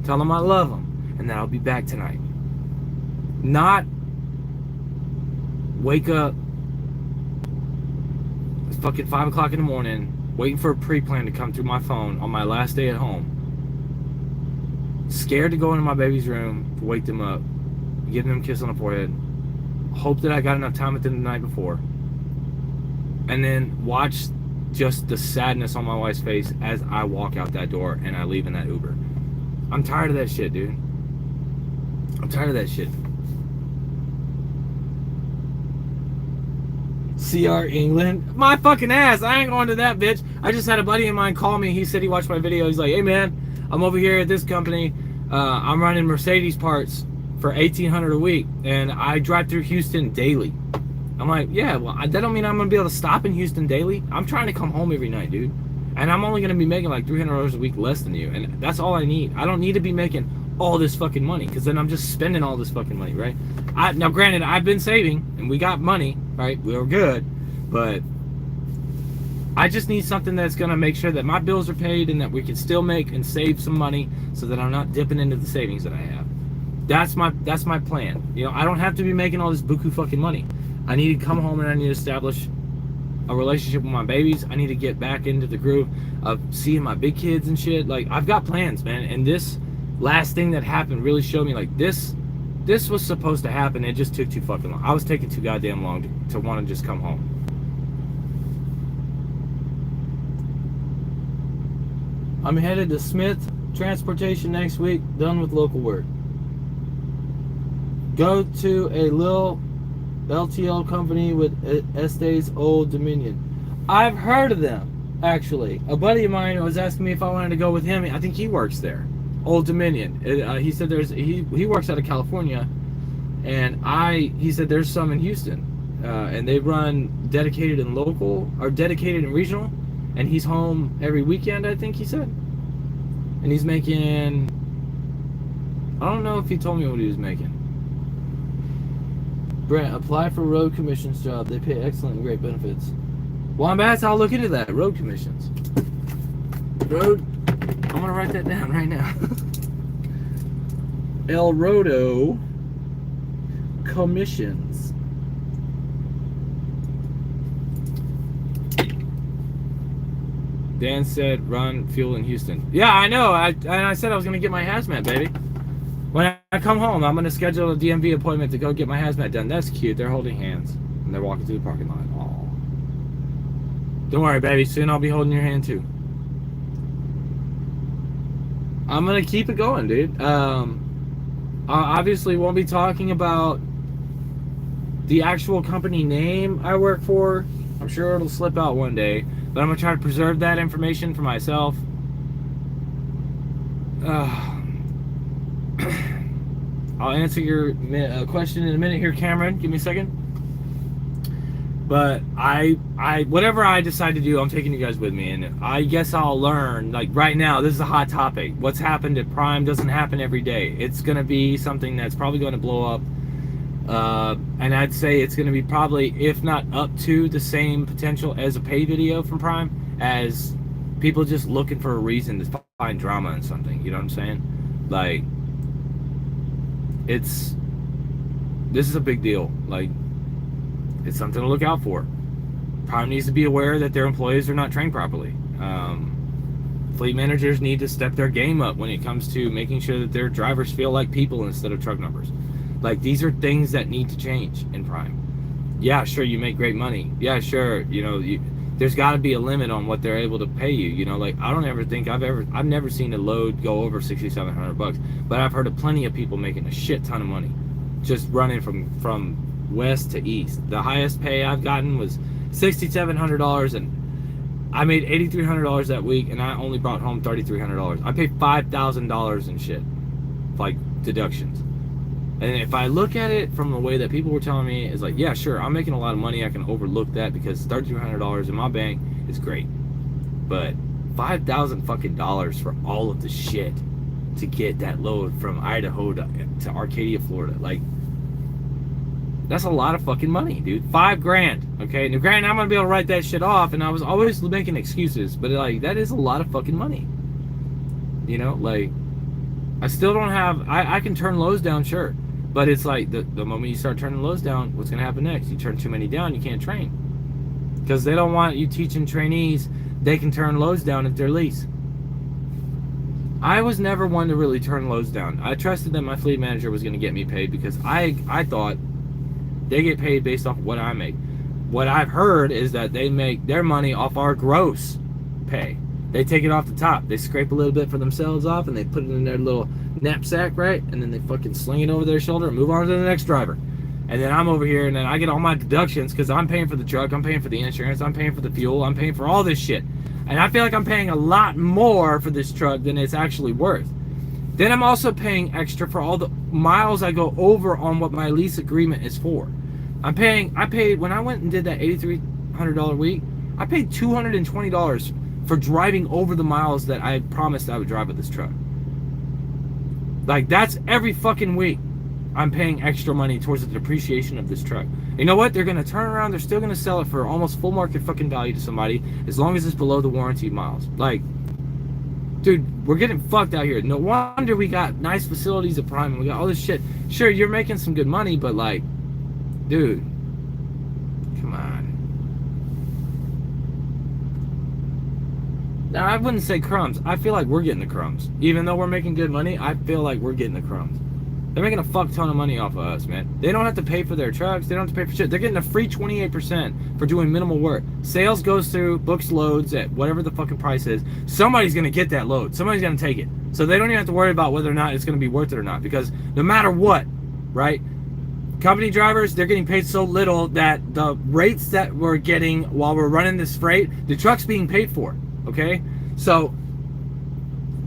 tell them I love them, and then I'll be back tonight. not wake up, it's fucking 5 o'clock in the morning, waiting for a pre-plan to come through my phone on my last day at home, scared to go into my baby's room to wake them up, give them a kiss on the forehead, hope that I got enough time with them the night before, and then watch just the sadness on my wife's face as I walk out that door and I leave in that Uber. I'm tired of that shit, dude. I'm tired of that shit. CR England? My fucking ass. I ain't going to that bitch. I just had a buddy of mine call me. He said he watched my video. He's like, hey man, I'm over here at this company. I'm running Mercedes parts for $1,800 a week, and I drive through Houston daily. I'm like, yeah, well, that don't mean I'm gonna be able to stop in Houston daily. I'm trying to come home every night, dude. And I'm only gonna be making like $300 a week less than you, and that's all I need. I don't need to be making all this fucking money, because then I'm just spending all this fucking money, right? Now, granted, I've been saving, and we got money, right? We were good, but I just need something that's gonna make sure that my bills are paid and that we can still make and save some money, so that I'm not dipping into the savings that I have. That's my plan. You know, I don't have to be making all this buku fucking money. I need to come home and I need to establish a relationship with my babies. I need to get back into the groove of seeing my big kids and shit. Like, I've got plans, man. And this last thing that happened really showed me, like, this was supposed to happen. It just took too fucking long. I was taking too goddamn long to want to just come home. I'm headed to Smith Transportation next week. Done with local work. Go to a little LTL company with Estes Old Dominion. I've heard of them, actually. A buddy of mine was asking me if I wanted to go with him. I think he works there. Old Dominion. He said he works out of California, and he said there's some in Houston, and they run dedicated and local, or dedicated and regional, and he's home every weekend, I think he said. And he's making, I don't know if he told me what he was making. Brent, apply for road commissions job. They pay excellent and great benefits. Well, I'll look into that. Road commissions. I'm gonna write that down right now. El Rodo commissions. Dan said run fuel in Houston. Yeah, I know. I said I was gonna get my hazmat, baby. When I come home, I'm going to schedule a DMV appointment to go get my hazmat done. That's cute. They're holding hands. And they're walking through the parking lot. Aww. Don't worry, baby. Soon I'll be holding your hand, too. I'm going to keep it going, dude. I obviously won't be talking about the actual company name I work for. I'm sure it'll slip out one day. But I'm going to try to preserve that information for myself. I'll answer your question in a minute here, Cameron. Give me a second. But whatever I decide to do, I'm taking you guys with me, and I guess I'll learn. Like right now, this is a hot topic. What's happened at Prime doesn't happen every day. It's gonna be something that's probably going to blow up, and I'd say it's gonna be probably, if not up to the same potential as a pay video from Prime, as people just looking for a reason to find drama in something. You know what I'm saying? Like, this is a big deal. Like, it's something to look out for. Prime needs to be aware that their employees are not trained properly. Fleet managers need to step their game up when it comes to making sure that their drivers feel like people instead of truck numbers. Like, these are things that need to change in Prime. Yeah, sure, you make great money. Yeah, sure, you know, there's got to be a limit on what they're able to pay you. You know, like, I don't ever think I've never seen a load go over $6,700, but I've heard of plenty of people making a shit ton of money just running from west to east. The highest pay I've gotten was $6,700, and I made $8,300 that week, and I only brought home $3,300. I paid $5,000 in shit, like deductions. And if I look at it from the way that people were telling me, it's like, yeah, sure, I'm making a lot of money. I can overlook that because $3,300 in my bank is great. But $5,000 fucking dollars for all of the shit to get that load from Idaho to Arcadia, Florida, like, that's a lot of fucking money, dude. $5,000, okay? Now, granted, I'm gonna be able to write that shit off, and I was always making excuses, but like, that is a lot of fucking money. You know, like, I still don't have. I can turn lows down, sure, But it's like the moment you start turning loads down, what's gonna happen next? You turn too many down, you can't train. Because they don't want you teaching trainees they can turn loads down at their lease. I was never one to really turn loads down. I trusted that my fleet manager was gonna get me paid because I thought they get paid based off what I make. What I've heard is that they make their money off our gross pay. They take it off the top. They scrape a little bit for themselves off and they put it in their little knapsack, right? And then they fucking sling it over their shoulder and move on to the next driver. And then I'm over here and then I get all my deductions because I'm paying for the truck, I'm paying for the insurance, I'm paying for the fuel, I'm paying for all this shit. And I feel like I'm paying a lot more for this truck than it's actually worth. Then I'm also paying extra for all the miles I go over on what my lease agreement is for. I paid, when I went and did that $8,300 week, I paid $220 for driving over the miles that I promised I would drive with this truck. Like, that's every fucking week I'm paying extra money towards the depreciation of this truck. You know what? They're going to turn around, they're still going to sell it for almost full market fucking value to somebody as long as it's below the warranty miles. Like, dude, we're getting fucked out here. No wonder we got nice facilities at Prime and we got all this shit. Sure, you're making some good money, but like, dude, come on. Now, I wouldn't say crumbs. I feel like we're getting the crumbs. Even though we're making good money, I feel like we're getting the crumbs. They're making a fuck ton of money off of us, man. They don't have to pay for their trucks. They don't have to pay for shit. They're getting a free 28% for doing minimal work. Sales goes through, books loads at whatever the fucking price is. Somebody's going to get that load. Somebody's going to take it. So they don't even have to worry about whether or not it's going to be worth it or not. Because no matter what, right? Company drivers, they're getting paid so little that the rates that we're getting while we're running this freight, the truck's being paid for, okay? So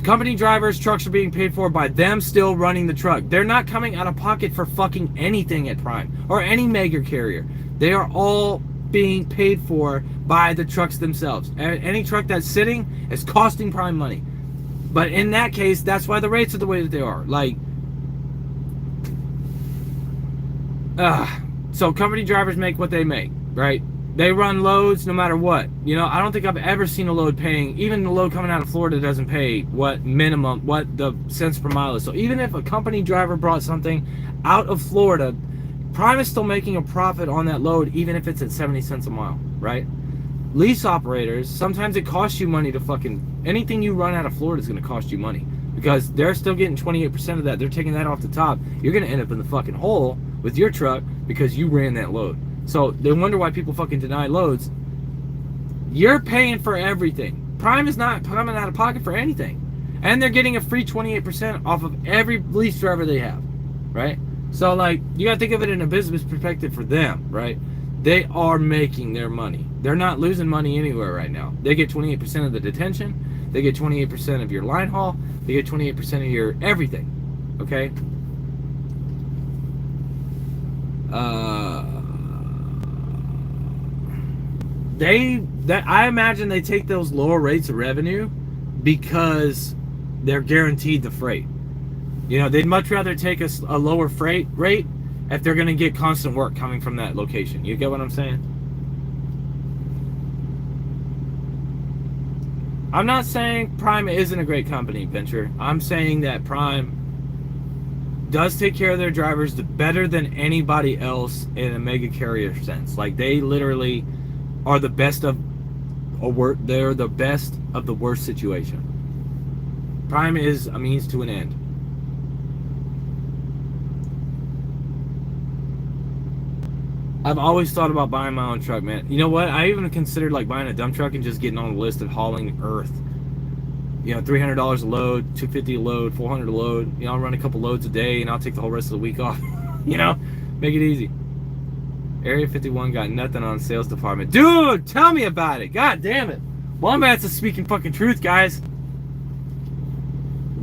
company drivers, trucks are being paid for by them still running the truck. They're not coming out of pocket for fucking anything at Prime or any mega carrier. They are all being paid for by the trucks themselves. Any truck that's sitting is costing Prime money. But in that case, that's why the rates are the way that they are. Like, so company drivers make what they make, right? They run loads no matter what. You know, I don't think I've ever seen a load paying, even the load coming out of Florida doesn't pay what the cents per mile is. So even if a company driver brought something out of Florida, Prime is still making a profit on that load, even if it's at 70 cents a mile, right? Lease operators, sometimes it costs you money to anything you run out of Florida is going to cost you money. Because they're still getting 28% of that. They're taking that off the top. You're going to end up in the fucking hole with your truck because you ran that load. So they wonder why people fucking deny loads. You're paying for everything. Prime is not coming out of pocket for anything. And they're getting a free 28% off of every lease driver they have, right? So, like, you got to think of it in a business perspective for them, right? They are making their money. They're not losing money anywhere right now. They get 28% of the detention. They get 28% of your line haul. They get 28% of your everything, okay? I imagine they take those lower rates of revenue because they're guaranteed the freight. You know, they'd much rather take a lower freight rate if they're going to get constant work coming from that location. You get what I'm saying? I'm not saying Prime isn't a great company, Venture. I'm saying that Prime does take care of their drivers better than anybody else in a mega carrier sense. Like, they literally are the best of they're the best of the worst situation. Prime is a means to an end. I've always thought about buying my own truck, man. You know what? I even considered like buying a dump truck and just getting on the list of hauling earth. You know, $300 a load, $250 a load, $400 a load. You know, I'll run a couple loads a day and I'll take the whole rest of the week off. You know, make it easy. Area 51 got nothing on sales department. Dude, tell me about it. God damn it. Wombat's is speaking fucking truth, guys.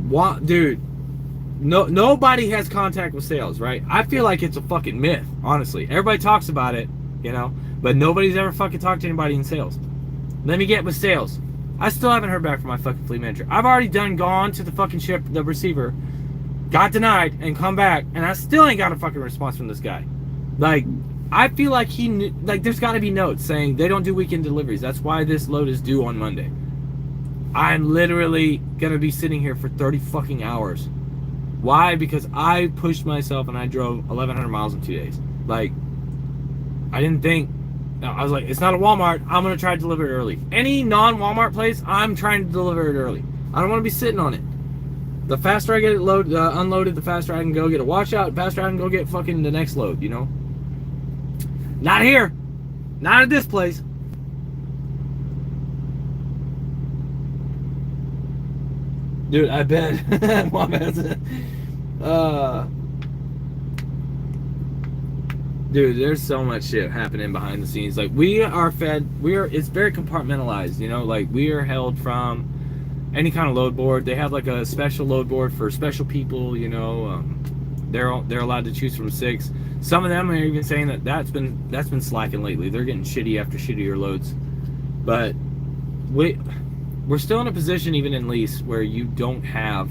What, dude? Nobody has contact with sales, right? I feel like it's a fucking myth, honestly. Everybody talks about it, you know, but nobody's ever fucking talked to anybody in sales. Let me get with sales. I still haven't heard back from my fucking fleet manager. I've already gone to the fucking ship, the receiver, got denied, and come back, and I still ain't got a fucking response from this guy. Like, I feel like there's got to be notes saying they don't do weekend deliveries. That's why this load is due on Monday. I'm literally gonna be sitting here for 30 fucking hours Why? Because I pushed myself and I drove 1,100 miles in 2 days. Like, I didn't think. I was like, it's not a Walmart. I'm gonna try to deliver it early. Any non-Walmart place, I'm trying to deliver it early. I don't want to be sitting on it. The faster I get it unloaded, the faster I can go get a washout. The faster I can go get fucking the next load. You know. Not here. Not at this place. Dude, I bet. Mom has it. Dude, there's so much shit happening behind the scenes. Like, we are fed, it's very compartmentalized, you know? Like, we are held from any kind of load board. They have, like, a special load board for special people, you know? They're allowed to choose from 6. Some of them are even saying that that's been slacking lately. They're getting shitty after shittier loads. But we're still in a position, even in lease, where you don't have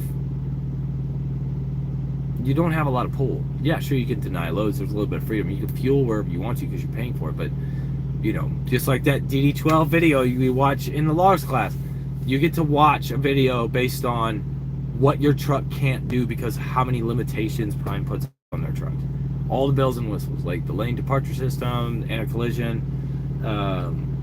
a lot of pull. Yeah, sure, you can deny loads. There's a little bit of freedom. You can fuel wherever you want to because you're paying for it. But, you know, just like that DD12 video you watch in the logs class, you get to watch a video based on what your truck can't do because how many limitations Prime puts on their truck. All the bells and whistles, like the lane departure system, anti-collision,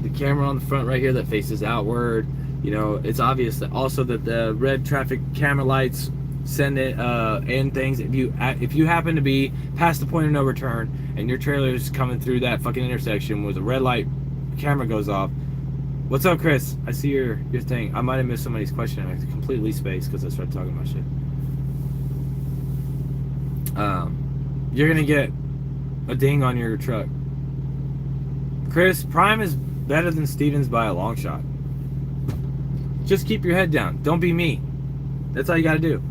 the camera on the front right here that faces outward. You know, it's obvious that also that the red traffic camera lights send it and things. If you happen to be past the point of no return and your trailer is coming through that fucking intersection with a red light, camera goes off. What's up, Chris? I see your thing. I might have missed somebody's question. I completely spaced because I started talking about shit. You're gonna get a ding on your truck. Chris, Prime is better than Stevens by a long shot. Just keep your head down. Don't be me. That's all you gotta do.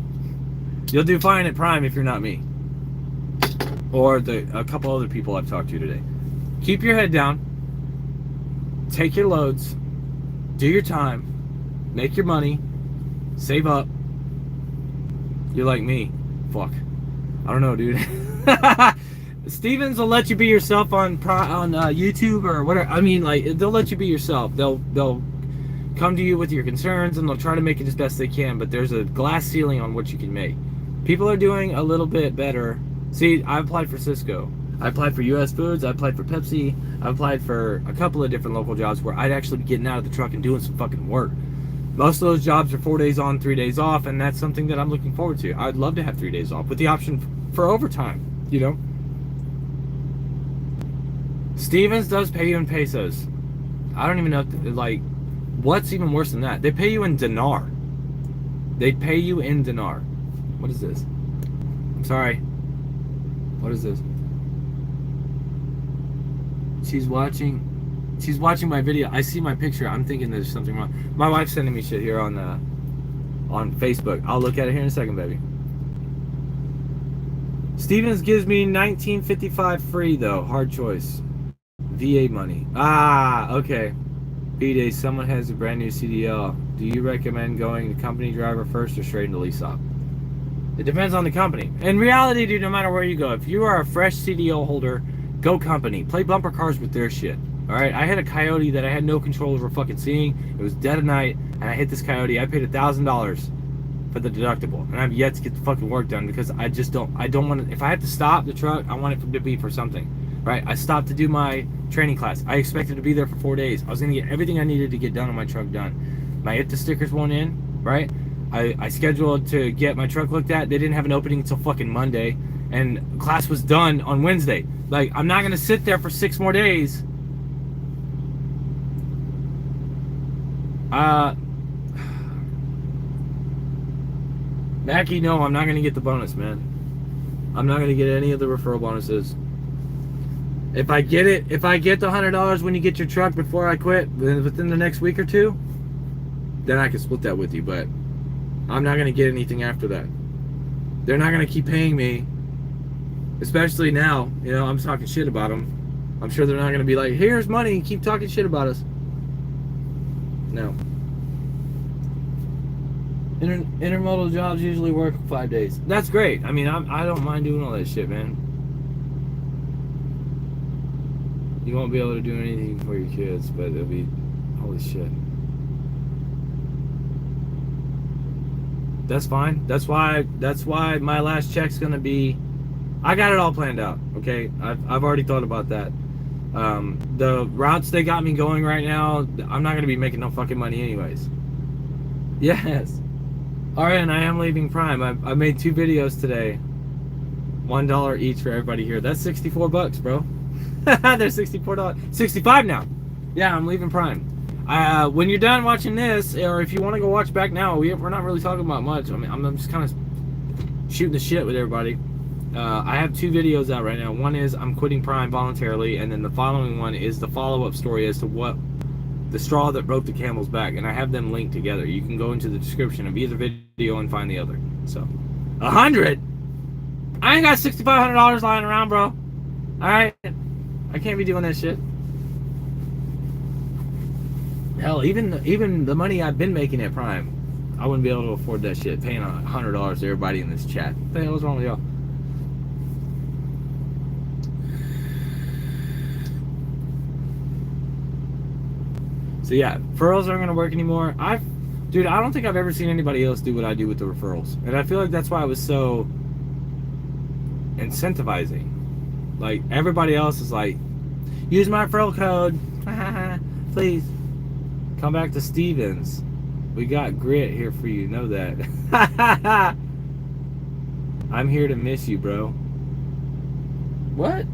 You'll do fine at Prime if you're not me. Or a couple other people I've talked to today. Keep your head down. Take your loads. Do your time. Make your money. Save up. You're like me. Fuck. I don't know, dude. Stevens will let you be yourself on YouTube or whatever. I mean, like, they'll let you be yourself. They'll come to you with your concerns and they'll try to make it as best they can, but there's a glass ceiling on what you can make. People are doing a little bit better. See, I applied for Cisco. I applied for US Foods. I applied for Pepsi. I applied for a couple of different local jobs where I'd actually be getting out of the truck and doing some fucking work. Most of those jobs are 4 days on, 3 days off, and that's something that I'm looking forward to. I'd love to have 3 days off with the option for overtime, you know? Stevens does pay you in pesos. I don't even know if, like, what's even worse than that? They pay you in dinar. They pay you in dinar. What is this? I'm sorry. What is this? She's watching my video. I see my picture. I'm thinking there's something wrong. My wife's sending me shit here on Facebook. I'll look at it here in a second, baby. Stevens gives me $19.55 free though. Hard choice. VA money. Ah, okay. B-Day, someone has a brand new CDL. Do you recommend going to company driver first or straight into lease op? It depends on the company. In reality, dude, no matter where you go, if you are a fresh CDL holder, go company. Play bumper cars with their shit. Alright, I had a coyote that I had no control over fucking seeing. It was dead of night, and I hit this coyote. I paid $1,000 for the deductible, and I've yet to get the fucking work done because I don't want to. If I have to stop the truck, I want it to be for something. Right? I stopped to do my training class. I expected to be there for 4 days. I was going to get everything I needed to get done on my truck done. My IFTA stickers went in, right? I scheduled to get my truck looked at. They didn't have an opening until fucking Monday, and class was done on Wednesday. Like, I'm not going to sit there for 6 more days. Mackie, no, I'm not going to get the bonus, man. I'm not going to get any of the referral bonuses. If I get the $100 when you get your truck before I quit, within the next week or two, then I can split that with you, but I'm not going to get anything after that. They're not going to keep paying me, especially now. You know, I'm talking shit about them. I'm sure they're not going to be like, here's money, and keep talking shit about us. No. Intermodal jobs usually work 5 days. That's great. I mean, I don't mind doing all that shit, man. You won't be able to do anything for your kids, but it'll be holy shit. That's fine. That's why my last check's gonna be. I got it all planned out. Okay, I've already thought about that. The routes they got me going right now, I'm not gonna be making no fucking money anyways. Yes. All right, and I am leaving Prime. I made 2 videos today. $1 each for everybody here. That's $64, bro. They're $64. 65 now. Yeah, I'm leaving Prime. When you're done watching this, or if you want to go watch back now, we're not really talking about much. I mean, I'm just kind of shooting the shit with everybody. I have 2 videos out right now. One is I'm quitting Prime voluntarily, and then the following one is the follow-up story as to what the straw that broke the camel's back, and I have them linked together. You can go into the description of either video and find the other. So, 100. I ain't got $6,500 lying around, bro. All right, I can't be doing that shit. Hell, even the money I've been making at Prime, I wouldn't be able to afford that shit. Paying $100 to everybody in this chat. What the hell is wrong with y'all? So yeah, referrals aren't gonna work anymore. Dude, I don't think I've ever seen anybody else do what I do with the referrals, and I feel like that's why I was so incentivizing. Like, everybody else is like, use my referral code, please. Come back to Stevens. We got grit here for you, know that. I'm here to miss you, bro. What?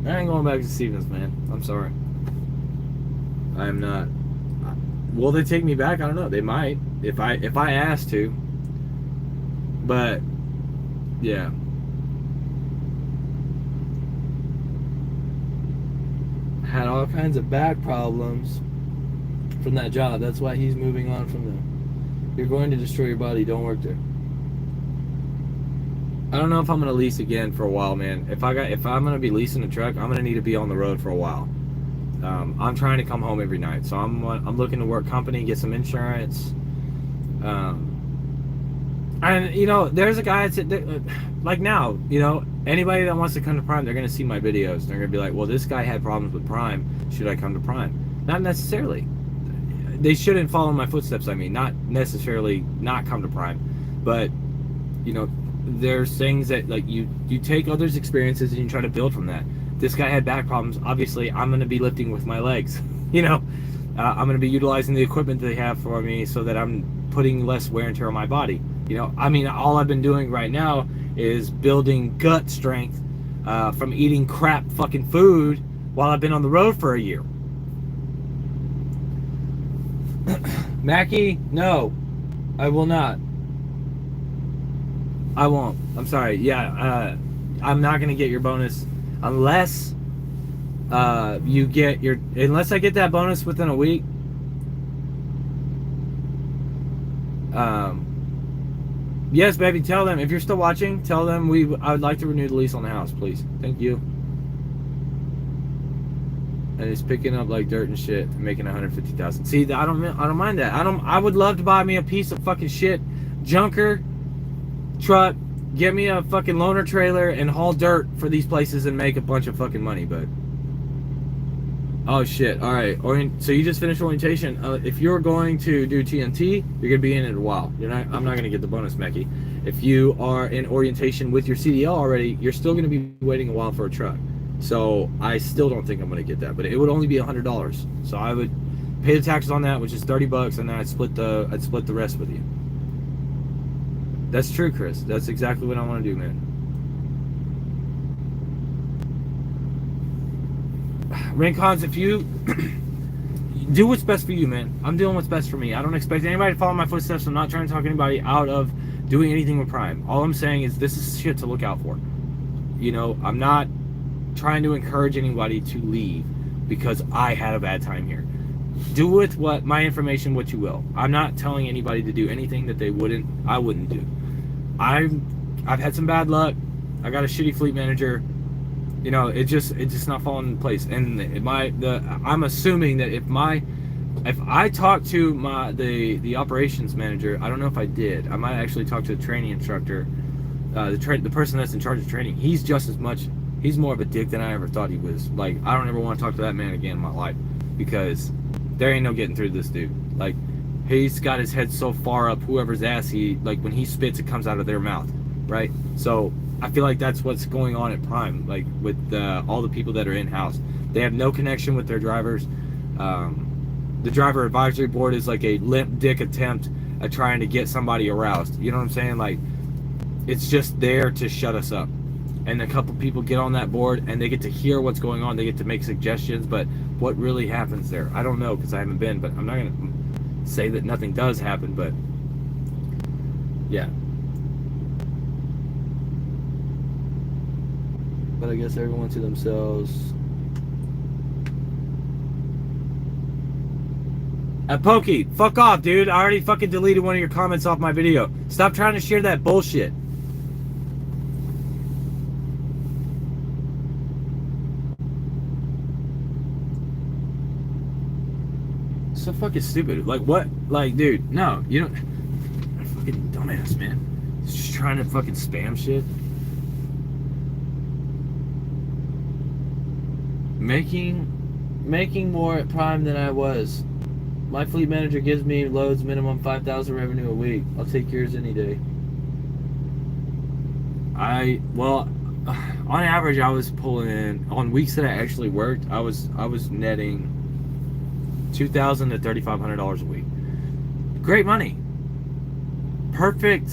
I ain't going back to Stevens, man. I'm sorry. I'm not. Will they take me back? I don't know. They might, if I ask to. But yeah. Had all kinds of back problems from that job. That's why he's moving on from them. You're going to destroy your body. Don't work there. I don't know if I'm gonna lease again for a while, man. If I'm gonna be leasing a truck, I'm gonna need to be on the road for a while. I'm trying to come home every night, so I'm looking to work company, get some insurance. And you know, there's a guy that, like now, you know, anybody that wants to come to Prime, they're gonna see my videos. They're gonna be like, well, this guy had problems with Prime. Should I come to Prime? Not necessarily. They shouldn't follow my footsteps. I mean, not necessarily not come to Prime, but you know, there's things that like you take others' experiences and you try to build from that. This guy had back problems. Obviously, I'm gonna be lifting with my legs. You know, I'm gonna be utilizing the equipment they have for me so that I'm putting less wear and tear on my body. You know, I mean, all I've been doing right now is building gut strength from eating crap fucking food while I've been on the road for a year. Mackie, no, I will not. I won't. I'm sorry. Yeah, I'm not gonna get your bonus unless you get your. Unless I get that bonus within a week. Yes, baby. Tell them if you're still watching. Tell them I would like to renew the lease on the house, please. Thank you. And it's picking up like dirt and shit, making 150,000. See, I don't mind that. I would love to buy me a piece of fucking shit, junker truck, get me a fucking loaner trailer, and haul dirt for these places and make a bunch of fucking money. But oh shit! All right, so you just finished orientation. If you're going to do TNT, you're gonna be in it a while. I'm not gonna get the bonus, Mackie. If you are in orientation with your CDL already, you're still gonna be waiting a while for a truck. So I still don't think I'm gonna get that, but it would only be $100. So I would pay the taxes on that, which is $30, and then I'd split the rest with you. That's true, Chris. That's exactly what I want to do, man. Rincons, if you do what's best for you, man. I'm doing what's best for me. I don't expect anybody to follow my footsteps. I'm not trying to talk anybody out of doing anything with Prime. All I'm saying is this is shit to look out for. You know, I'm not trying to encourage anybody to leave because I had a bad time here. Do with my information what you will. I'm not telling anybody to do anything that I wouldn't do. I've had some bad luck. I got a shitty fleet manager. You know, it's just not falling in place. And I'm assuming that if I talk to the operations manager, I don't know if I did. I might actually talk to the training instructor, the person that's in charge of training. He's just as much. He's more of a dick than I ever thought he was. Like, I don't ever want to talk to that man again in my life because there ain't no getting through this dude. Like, he's got his head so far up whoever's ass he, like, when he spits, it comes out of their mouth, right? So I feel like that's what's going on at Prime, like with all the people that are in-house. They have no connection with their drivers. The driver advisory board is like a limp dick attempt at trying to get somebody aroused. You know what I'm saying? Like, it's just there to shut us up. And a couple people get on that board and they get to hear what's going on. They get to make suggestions, but what really happens there, I don't know, because I haven't been. But I'm not gonna say that nothing does happen, but yeah. But I guess everyone to themselves. Pokey, fuck off, dude. I already fucking deleted one of your comments off my video. Stop trying to share that bullshit. So fucking stupid. Like, what? Like, dude, no, you don't. Fucking dumbass, man. Just trying to fucking spam shit. Making more at Prime than I was. My fleet manager gives me loads minimum 5,000 revenue a week. I'll take yours any day. Well, on average, I was pulling in, on weeks that I actually worked, I was netting $2,000 to $3,500 a week. Great money. Perfect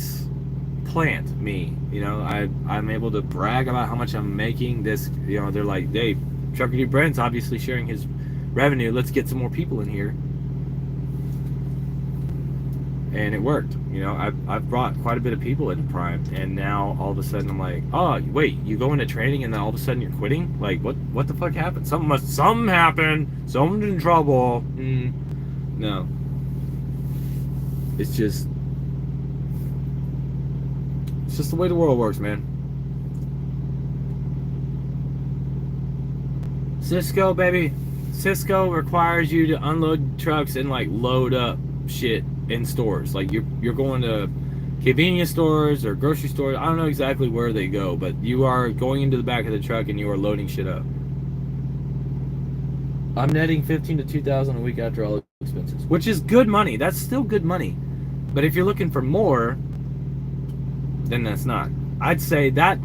plant, me. You know, I'm able to brag about how much I'm making. This, you know, they're like, hey, Trucker Dude Brent's obviously sharing his revenue. Let's get some more people in here. And it worked. You know, I've brought quite a bit of people into Prime, and now all of a sudden I'm like, oh wait, you go into training and then all of a sudden you're quitting? Like, what the fuck happened? Something happened. Someone's in trouble. No. It's just the way the world works, man. Cisco, baby. Cisco requires you to unload trucks and like load up shit in stores. Like you're going to convenience stores or grocery stores. I don't know exactly where they go, but you are going into the back of the truck and you are loading shit up. I'm netting $15,000 to $2,000 a week after all expenses, which is good money. That's still good money. But if you're looking for more, then that's not. I'd say that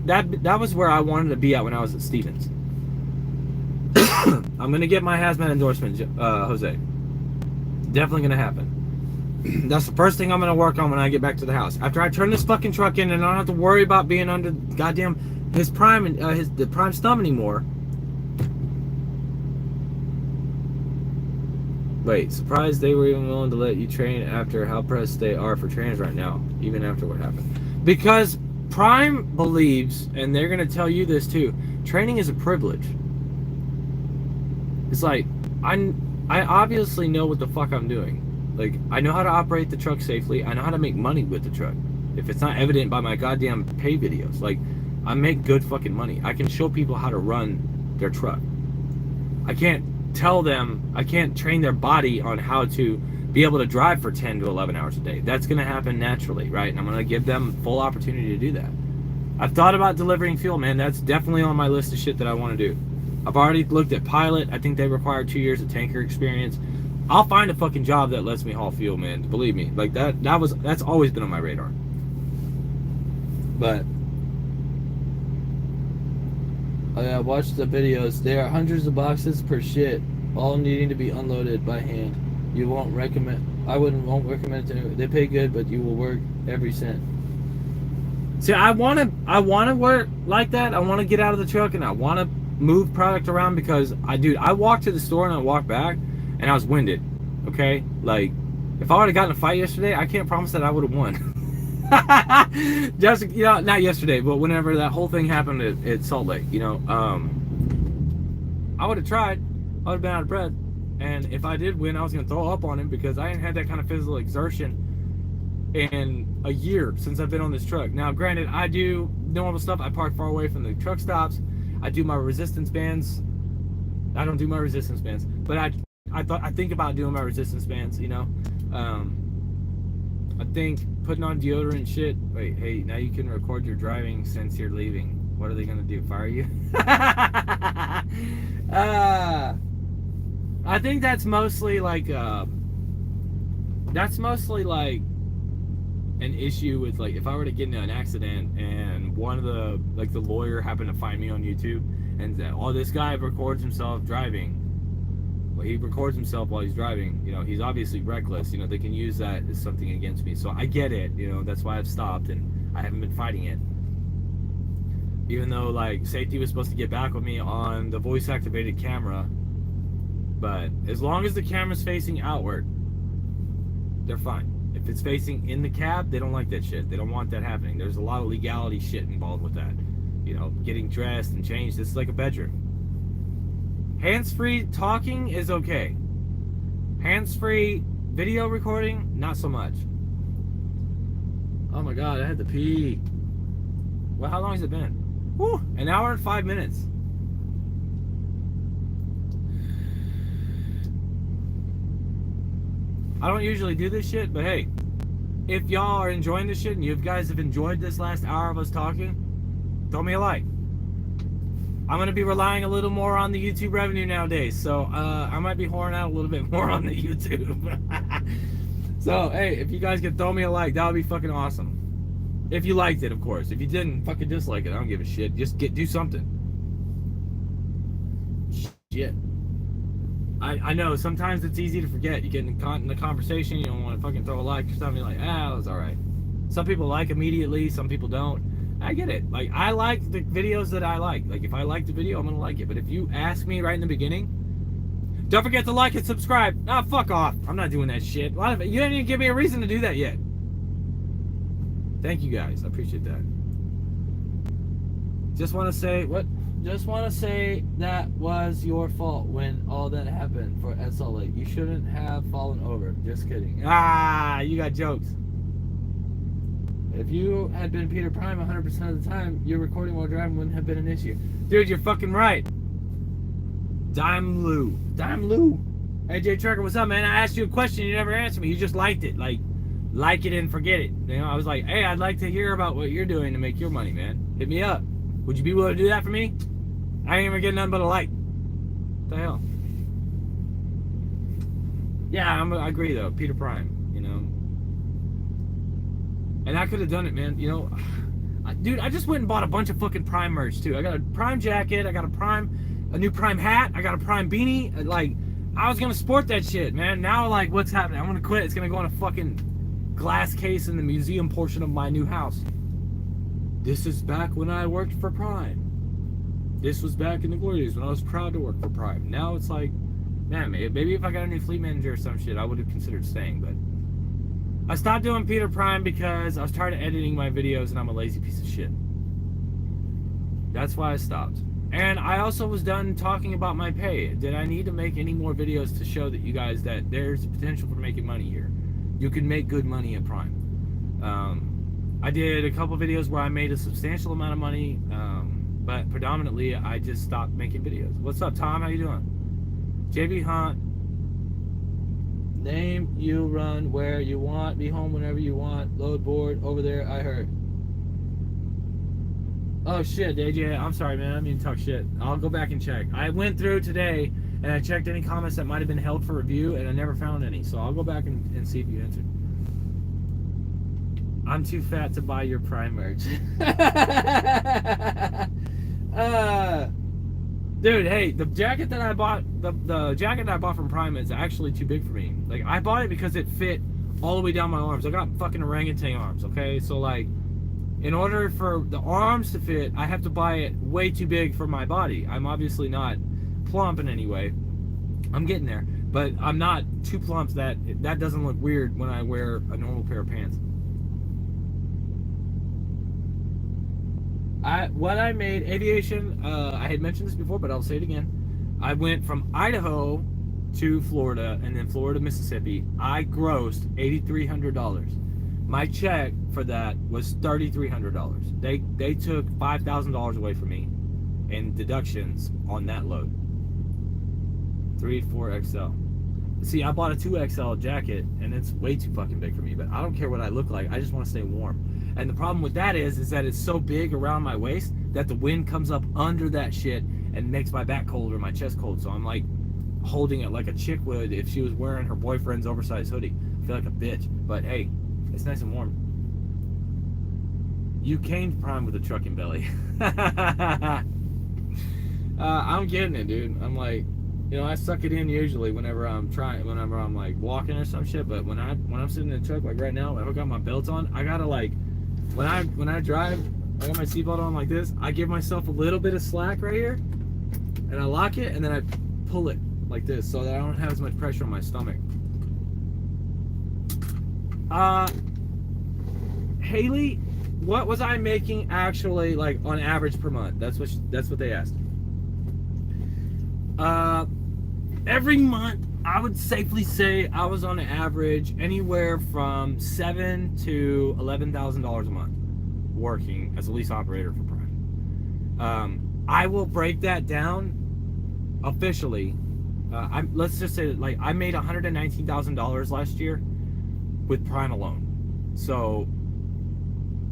was where I wanted to be at when I was at Stevens. I'm gonna get my hazmat endorsement, Jose. Definitely gonna happen. That's the first thing I'm gonna work on when I get back to the house. After I turn this fucking truck in and I don't have to worry about being under goddamn his Prime and the Prime's thumb anymore. Wait, surprised they were even willing to let you train after how pressed they are for trainers right now, even after what happened. Because Prime believes, and they're gonna tell you this too, training is a privilege. It's like, I obviously know what the fuck I'm doing. Like, I know how to operate the truck safely. I know how to make money with the truck. If it's not evident by my goddamn pay videos. Like, I make good fucking money. I can show people how to run their truck. I can't tell them, I can't train their body on how to be able to drive for 10 to 11 hours a day. That's going to happen naturally, right? And I'm going to give them full opportunity to do that. I've thought about delivering fuel, man. That's definitely on my list of shit that I want to do. I've already looked at pilot. I think they require 2 years of tanker experience. I'll find a fucking job that lets me haul fuel, man. Believe me. Like that's always been on my radar. But I watched the videos. There are hundreds of boxes per shit, all needing to be unloaded by hand. I won't recommend it to anyone. They pay good, but you will work every cent. See, I wanna work like that. I wanna get out of the truck and I wanna move product around because I walked to the store and I walked back and I was winded. Okay? Like, if I would have gotten a fight yesterday, I can't promise that I would have won. Just, you know, not yesterday, but whenever that whole thing happened at Salt Lake, you know, I would have tried. I would have been out of breath. And if I did win, I was going to throw up on him because I hadn't had that kind of physical exertion in a year since I've been on this truck. Now, granted, I do normal stuff. I park far away from the truck stops. I do my resistance bands. I don't do my resistance bands, but I think about doing my resistance bands, you know. I think putting on deodorant and shit. Wait, hey, now you can record your driving since you're leaving. What are they gonna do? Fire you? I think that's mostly like that's mostly like an issue with, like, if I were to get into an accident and one of the, like, the lawyer happened to find me on YouTube and said, oh, this guy records himself driving. Well, he records himself while he's driving. You know, he's obviously reckless. You know, they can use that as something against me. So I get it. You know, that's why I've stopped and I haven't been fighting it. Even though, like, safety was supposed to get back with me on the voice-activated camera. But as long as the camera's facing outward, they're fine. If it's facing in the cab, they don't like that shit. They don't want that happening. There's a lot of legality shit involved with that. You know, getting dressed and changed. This is like a bedroom. Hands-free talking is okay. Hands-free video recording, not so much. Oh my god, I had to pee. Well, how long has it been? Whew, an hour and 5 minutes. I don't usually do this shit, but hey, if y'all are enjoying this shit and you guys have enjoyed this last hour of us talking, throw me a like. I'm going to be relying a little more on the YouTube revenue nowadays, so I might be whoring out a little bit more on the YouTube. So, hey, if you guys could throw me a like, that would be fucking awesome. If you liked it, of course. If you didn't, fucking dislike it. I don't give a shit. Just do something. Shit. I know, sometimes it's easy to forget. You get in the conversation, you don't want to fucking throw a like or something. You're like, ah, that's alright. Some people like immediately, some people don't. I get it. Like, I like the videos that I like. Like, if I like the video, I'm gonna like it. But if you ask me right in the beginning, don't forget to like and subscribe. Nah, fuck off. I'm not doing that shit. You didn't even give me a reason to do that yet. Thank you guys. I appreciate that. Just want to say, that was your fault when all that happened for SLA. You shouldn't have fallen over. Just kidding. Ah, you got jokes. If you had been Peter Prime 100% of the time, your recording while driving wouldn't have been an issue. Dude, you're fucking right. Dime Lou. Hey, Jay Trucker, what's up, man? I asked you a question, you never answered me. You just liked it. Like it and forget it. You know, I was like, hey, I'd like to hear about what you're doing to make your money, man. Hit me up. Would you be willing to do that for me? I ain't even getting nothing but a like. What the hell? Yeah, I agree, though. Peter Prime, you know. And I could have done it, man. You know, dude, I just went and bought a bunch of fucking Prime merch, too. I got a Prime jacket. I got a new Prime hat. I got a Prime beanie. Like, I was going to sport that shit, man. Now, like, what's happening? I'm going to quit. It's going to go in a fucking glass case in the museum portion of my new house. This is back when I worked for Prime. This was back in the glory days when I was proud to work for Prime. Now it's like, man, maybe if I got a new fleet manager or some shit, I would have considered staying, but I stopped doing Peter Prime because I was tired of editing my videos and I'm a lazy piece of shit. That's why I stopped. And I also was done talking about my pay. Did I need to make any more videos to show that you guys that there's potential for making money here? You can make good money at Prime. I did a couple videos where I made a substantial amount of money, but predominantly I just stopped making videos. What's up, Tom? How you doing? JB Hunt. Name, you run where you want, be home whenever you want, load board over there, I heard. Oh shit, AJ, I'm sorry, man, I didn't mean to talk shit. I'll go back and check. I went through today and I checked any comments that might have been held for review and I never found any, so I'll go back and see if you answered. I'm too fat to buy your Prime merch. Dude, hey, the jacket that I bought, the jacket that I bought from Prime is actually too big for me. Like, I bought it because it fit all the way down my arms. I got fucking orangutan arms, okay? So, like, in order for the arms to fit, I have to buy it way too big for my body. I'm obviously not plump in any way. I'm getting there. But I'm not too plump that doesn't look weird when I wear a normal pair of pants. What I made, aviation, I had mentioned this before, but I'll say it again. I went from Idaho to Florida, and then Florida, Mississippi. I grossed $8,300. My check for that was $3,300. They took $5,000 away from me in deductions on that load. 3-4XL. See, I bought a 2XL jacket, and it's way too fucking big for me, but I don't care what I look like. I just want to stay warm. And the problem with that is that it's so big around my waist that the wind comes up under that shit and makes my back cold or my chest cold. So I'm like holding it like a chick would if she was wearing her boyfriend's oversized hoodie. feel like a bitch. But hey, it's nice and warm. You came to Prime with a trucking belly. I'm getting it, dude. I'm like, I suck it in usually whenever I'm like walking or some shit. But when I'm sitting in the truck, like right now, I've got my belt on. I gotta like, when I drive, I got my seatbelt on like this. I give myself a little bit of slack right here, and I lock it, and then I pull it like this so that I don't have as much pressure on my stomach. Haley, what was I making actually, like, on average per month? That's what they asked. Every month, I would safely say I was on average anywhere from $7,000 to $11,000 a month working as a lease operator for Prime. I will break that down officially. Let's just say that, like, I made $119,000 last year with Prime alone. So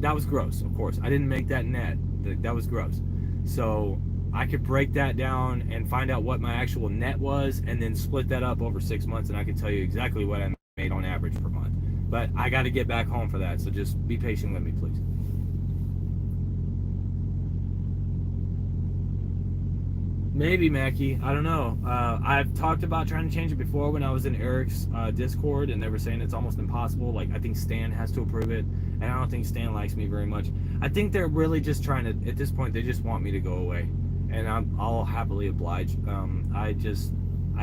that was gross, of course. I didn't make that net. That was gross. So I could break that down and find out what my actual net was, and then split that up over 6 months, and I can tell you exactly what I made on average per month. But I got to get back home for that, so just be patient with me, please. Maybe, Mackie. I don't know. I've talked about trying to change it before when I was in Eric's Discord, and they were saying it's almost impossible. Like, I think Stan has to approve it, and I don't think Stan likes me very much. I think they're really just trying to, at this point, they just want me to go away, and I'll happily oblige. I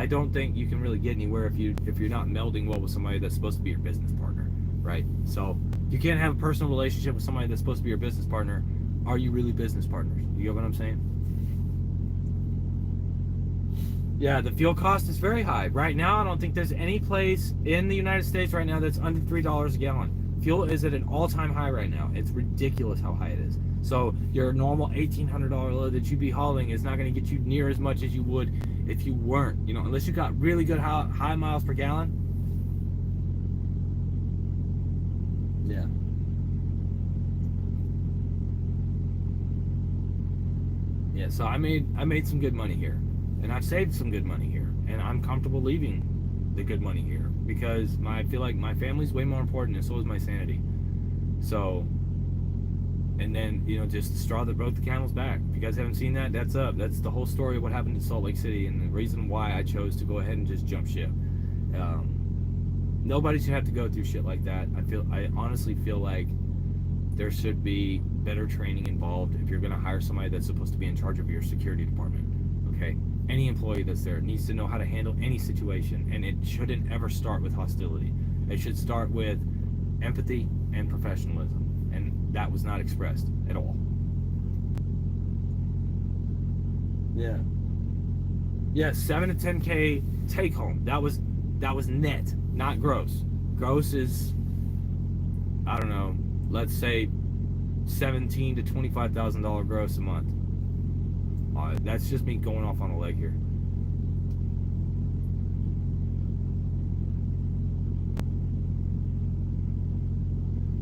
don't think you can really get anywhere if you're not melding well with somebody that's supposed to be your business partner, right? So you can't have a personal relationship with somebody that's supposed to be your business partner. Are you really business partners? You get what I'm saying? Yeah, the fuel cost is very high. Right now, I don't think there's any place in the United States right now that's under $3 a gallon. Fuel is at an all-time high right now. It's ridiculous how high it is. So your normal $1,800 load that you'd be hauling is not going to get you near as much as you would if you weren't. Unless you got really good high miles per gallon. Yeah. Yeah, so I made some good money here. And I've saved some good money here, and I'm comfortable leaving the good money here because I feel like my family's way more important, and so is my sanity. So, and then just the straw that broke the camel's back. If you guys haven't seen that, that's up. That's the whole story of what happened in Salt Lake City, and the reason why I chose to go ahead and just jump ship. Nobody should have to go through shit like that. I honestly feel like there should be better training involved if you're going to hire somebody that's supposed to be in charge of your security department. Okay. Any employee that's there needs to know how to handle any situation, and it shouldn't ever start with hostility. It should start with empathy and professionalism, and that was not expressed at all. Yeah. Yeah, 7 to 10K take home. That was net, not gross. Gross is, I don't know, let's say $17,000 to $25,000 gross a month. That's just me going off on a leg here.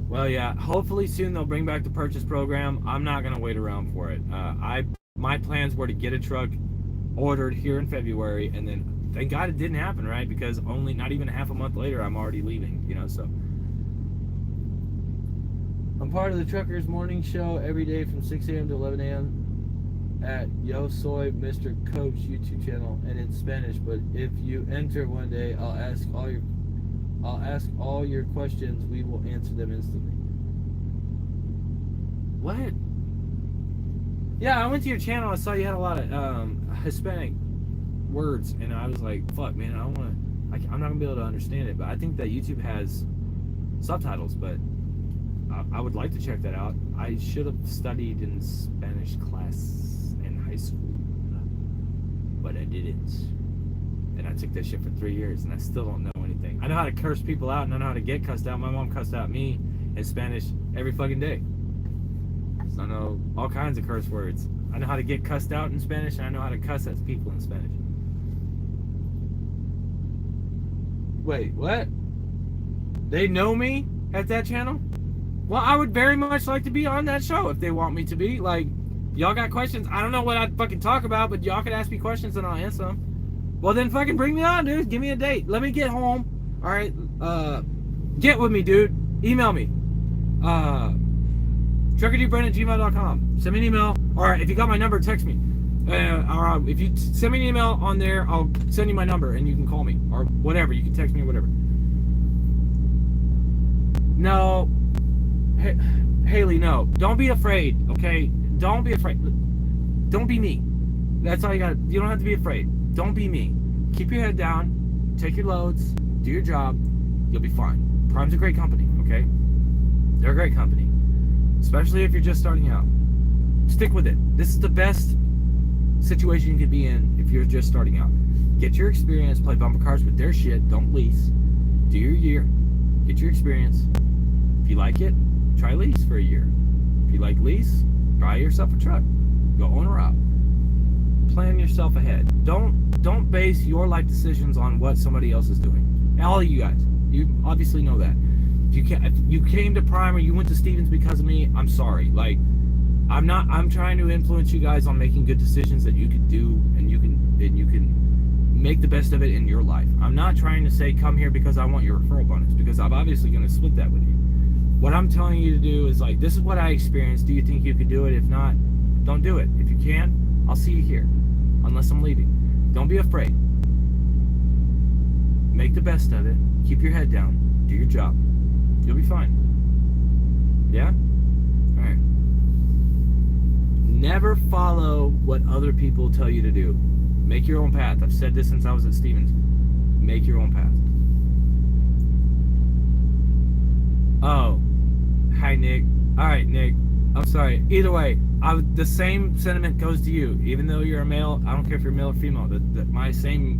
Well, yeah, hopefully soon they'll bring back the purchase program. I'm not going to wait around for it. My plans were to get a truck ordered here in February, and then thank God it didn't happen, right? Because not even half a month later, I'm already leaving, so. I'm part of the Truckers Morning Show every day from 6 a.m. to 11 a.m. at Yo Soy Mr. Coach YouTube channel, and in Spanish. But if you enter one day, I'll ask all your questions. We will answer them instantly. What? Yeah, I went to your channel. I saw you had a lot of Hispanic words, and I was like, "Fuck, man, I'm not gonna be able to understand it." But I think that YouTube has subtitles, but I would like to check that out. I should have studied in Spanish class in high school, but I didn't. And I took that shit for 3 years, and I still don't know anything. I know how to curse people out, and I know how to get cussed out. My mom cussed out me in Spanish every fucking day. So I know all kinds of curse words. I know how to get cussed out in Spanish, and I know how to cuss at people in Spanish. Wait, what? They know me at that channel? Well, I would very much like to be on that show if they want me to be. Like, y'all got questions? I don't know what I'd fucking talk about, but y'all can ask me questions and I'll answer them. Well, then fucking bring me on, dude. Give me a date. Let me get home. All right. Get with me, dude. Email me. truckerdbrent@gmail.com. Send me an email. Or if you got my number, text me. Or if you send me an email on there, I'll send you my number and you can call me. Or whatever. You can text me or whatever. No. Haley, no. Don't be afraid, okay? Don't be afraid. Don't be me. That's all you got. You don't have to be afraid. Don't be me. Keep your head down. Take your loads. Do your job. You'll be fine. Prime's a great company, okay? They're a great company. Especially if you're just starting out. Stick with it. This is the best situation you could be in if you're just starting out. Get your experience. Play bumper cars with their shit. Don't lease. Do your year. Get your experience. If you like it, try lease for a year. If you like lease, buy yourself a truck. Go owner up. Plan yourself ahead. Don't base your life decisions on what somebody else is doing. All of you guys, you obviously know that. If you came to Prime or you went to Stevens because of me, I'm sorry. Like, I'm trying to influence you guys on making good decisions that you could do and you can make the best of it in your life. I'm not trying to say come here because I want your referral bonus, because I'm obviously going to split that with you. What I'm telling you to do is, like, this is what I experienced. Do you think you could do it? If not, don't do it. If you can, I'll see you here, unless I'm leaving. Don't be afraid. Make the best of it. Keep your head down. Do your job. You'll be fine. Yeah? Alright. Never follow what other people tell you to do. Make your own path. I've said this since I was at Stevens. Make your own path. Oh. Hi, Nick. Alright, Nick. I'm sorry. Either way, the same sentiment goes to you. Even though you're a male, I don't care if you're male or female. My same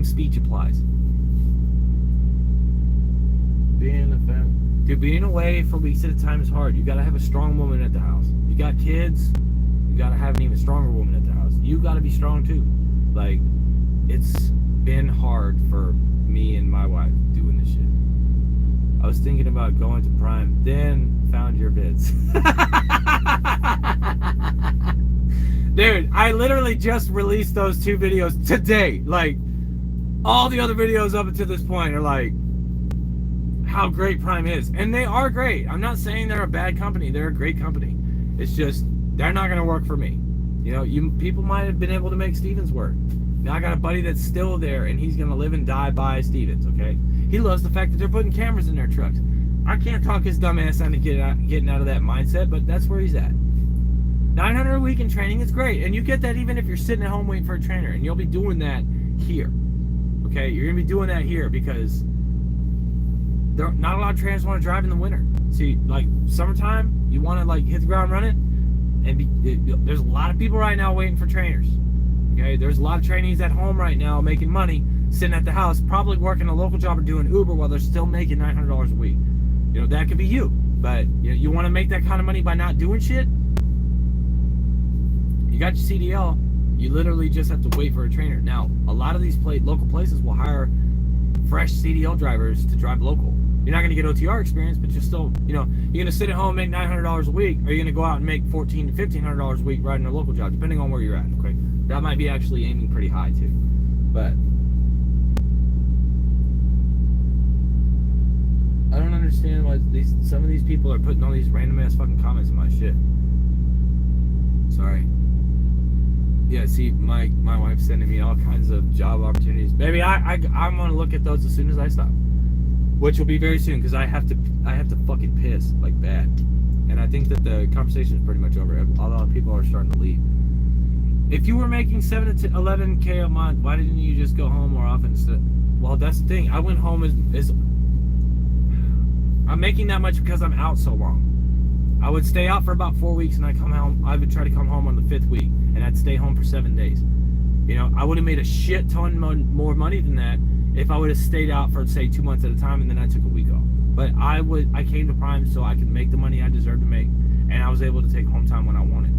speech applies. Dude, being away for weeks at a time is hard. You gotta have a strong woman at the house. You got kids, you gotta have an even stronger woman at the house. You gotta be strong too. Like, it's been hard for me and my wife doing this shit. I was thinking about going to Prime, then found your vids. Dude, I literally just released those 2 videos today. Like, all the other videos up until this point are like how great Prime is. And they are great. I'm not saying they're a bad company. They're a great company. It's just, they're not going to work for me. You know, people might have been able to make Stevens work. Now I got a buddy that's still there, and he's going to live and die by Stevens, okay? He loves the fact that they're putting cameras in their trucks. I can't talk his dumb ass into getting out of that mindset, but that's where he's at. 900 a week in training is great, and you get that even if you're sitting at home waiting for a trainer, and you'll be doing that here. Okay, you're going to be doing that here because not a lot of trainers want to drive in the winter. See, like, summertime, you want to, like, hit the ground running, and there's a lot of people right now waiting for trainers. Okay, there's a lot of trainees at home right now making money, sitting at the house, probably working a local job or doing Uber while they're still making $900 a week. You know, that could be you. But you want to make that kind of money by not doing shit? You got your CDL. You literally just have to wait for a trainer. Now, a lot of these local places will hire fresh CDL drivers to drive local. You're not going to get OTR experience, but you're still, you know, you're going to sit at home and make $900 a week, or you're going to go out and make $1,400 to $1,500 a week riding a local job, depending on where you're at, okay? That might be actually aiming pretty high, too. But I don't understand why some of these people are putting all these random-ass fucking comments in my shit. Sorry. Yeah, see, my wife's sending me all kinds of job opportunities. Baby, I'm going to look at those as soon as I stop. Which will be very soon, because I have to fucking piss, like, bad. And I think that the conversation is pretty much over. A lot of people are starting to leave. If you were making 7 to 11K a month, why didn't you just go home more often? Well, that's the thing. I went home I'm making that much because I'm out so long. I would stay out for about 4 weeks, and I would try to come home on the 5th week, and I'd stay home for 7 days. You know, I would have made a shit ton more money than that if I would have stayed out for, say, 2 months at a time, and then I took a week off. But I came to Prime so I could make the money I deserved to make, and I was able to take home time when I wanted.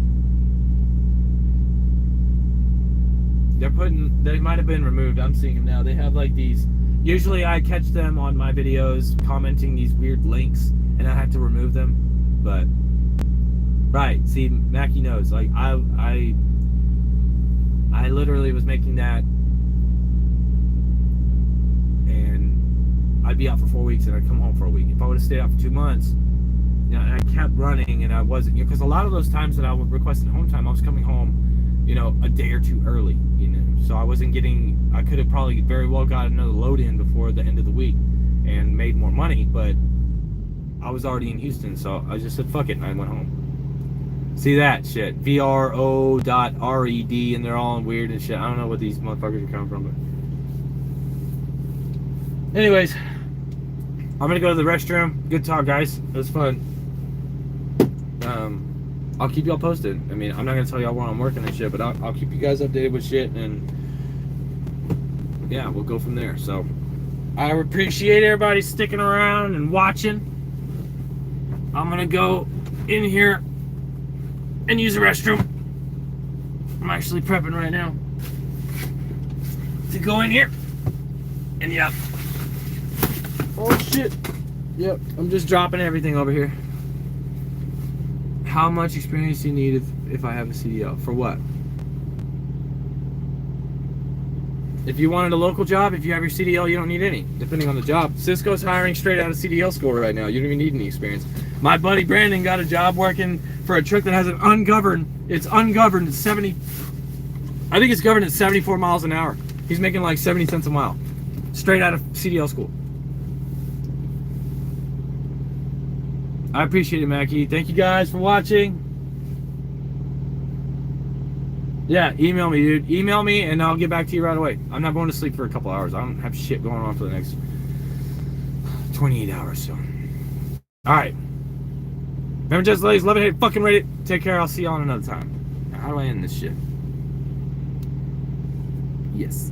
They might have been removed. I'm seeing them now. They have like these. Usually I catch them on my videos commenting these weird links, and I have to remove them. But right, see, Mackie knows. Like I literally was making that, and I'd be out for 4 weeks and I'd come home for a week. If I would have stayed out for 2 months, you know, and I kept running and I wasn't, you know, because a lot of those times that I would request home time, I was coming home, you know, a day or two early, you know, so I wasn't getting, I could have probably very well got another load in before the end of the week and made more money, but I was already in Houston, so I just said fuck it and I went home. See that shit, VRO.RED, and they're all weird and shit. I don't know what these motherfuckers are coming from, but anyways, I'm gonna go to the restroom. Good talk, guys. It was fun. I'll keep y'all posted. I mean, I'm not gonna tell y'all where I'm working and shit, but I'll keep you guys updated with shit, and yeah, we'll go from there. So I appreciate everybody sticking around and watching. I'm gonna go in here and use the restroom. I'm actually prepping right now to go in here. And yeah. Oh shit. Yep, I'm just dropping everything over here. How much experience do you need if I have a CDL? For what? If you wanted a local job, if you have your CDL, you don't need any, depending on the job. Cisco's hiring straight out of CDL school right now. You don't even need any experience. My buddy Brandon got a job working for a truck that has an ungoverned, it's 70, I think it's governed at 74 miles an hour. He's making like 70 cents a mile. Straight out of CDL school. I appreciate it, Mackie. Thank you guys for watching. Yeah, email me, dude. Email me and I'll get back to you right away. I'm not going to sleep for a couple hours. I don't have shit going on for the next 28 hours, so. Alright. Remember, just ladies, love it, hate it, fucking rate it. Take care. I'll see y'all another time. Now, how do I end this shit? Yes.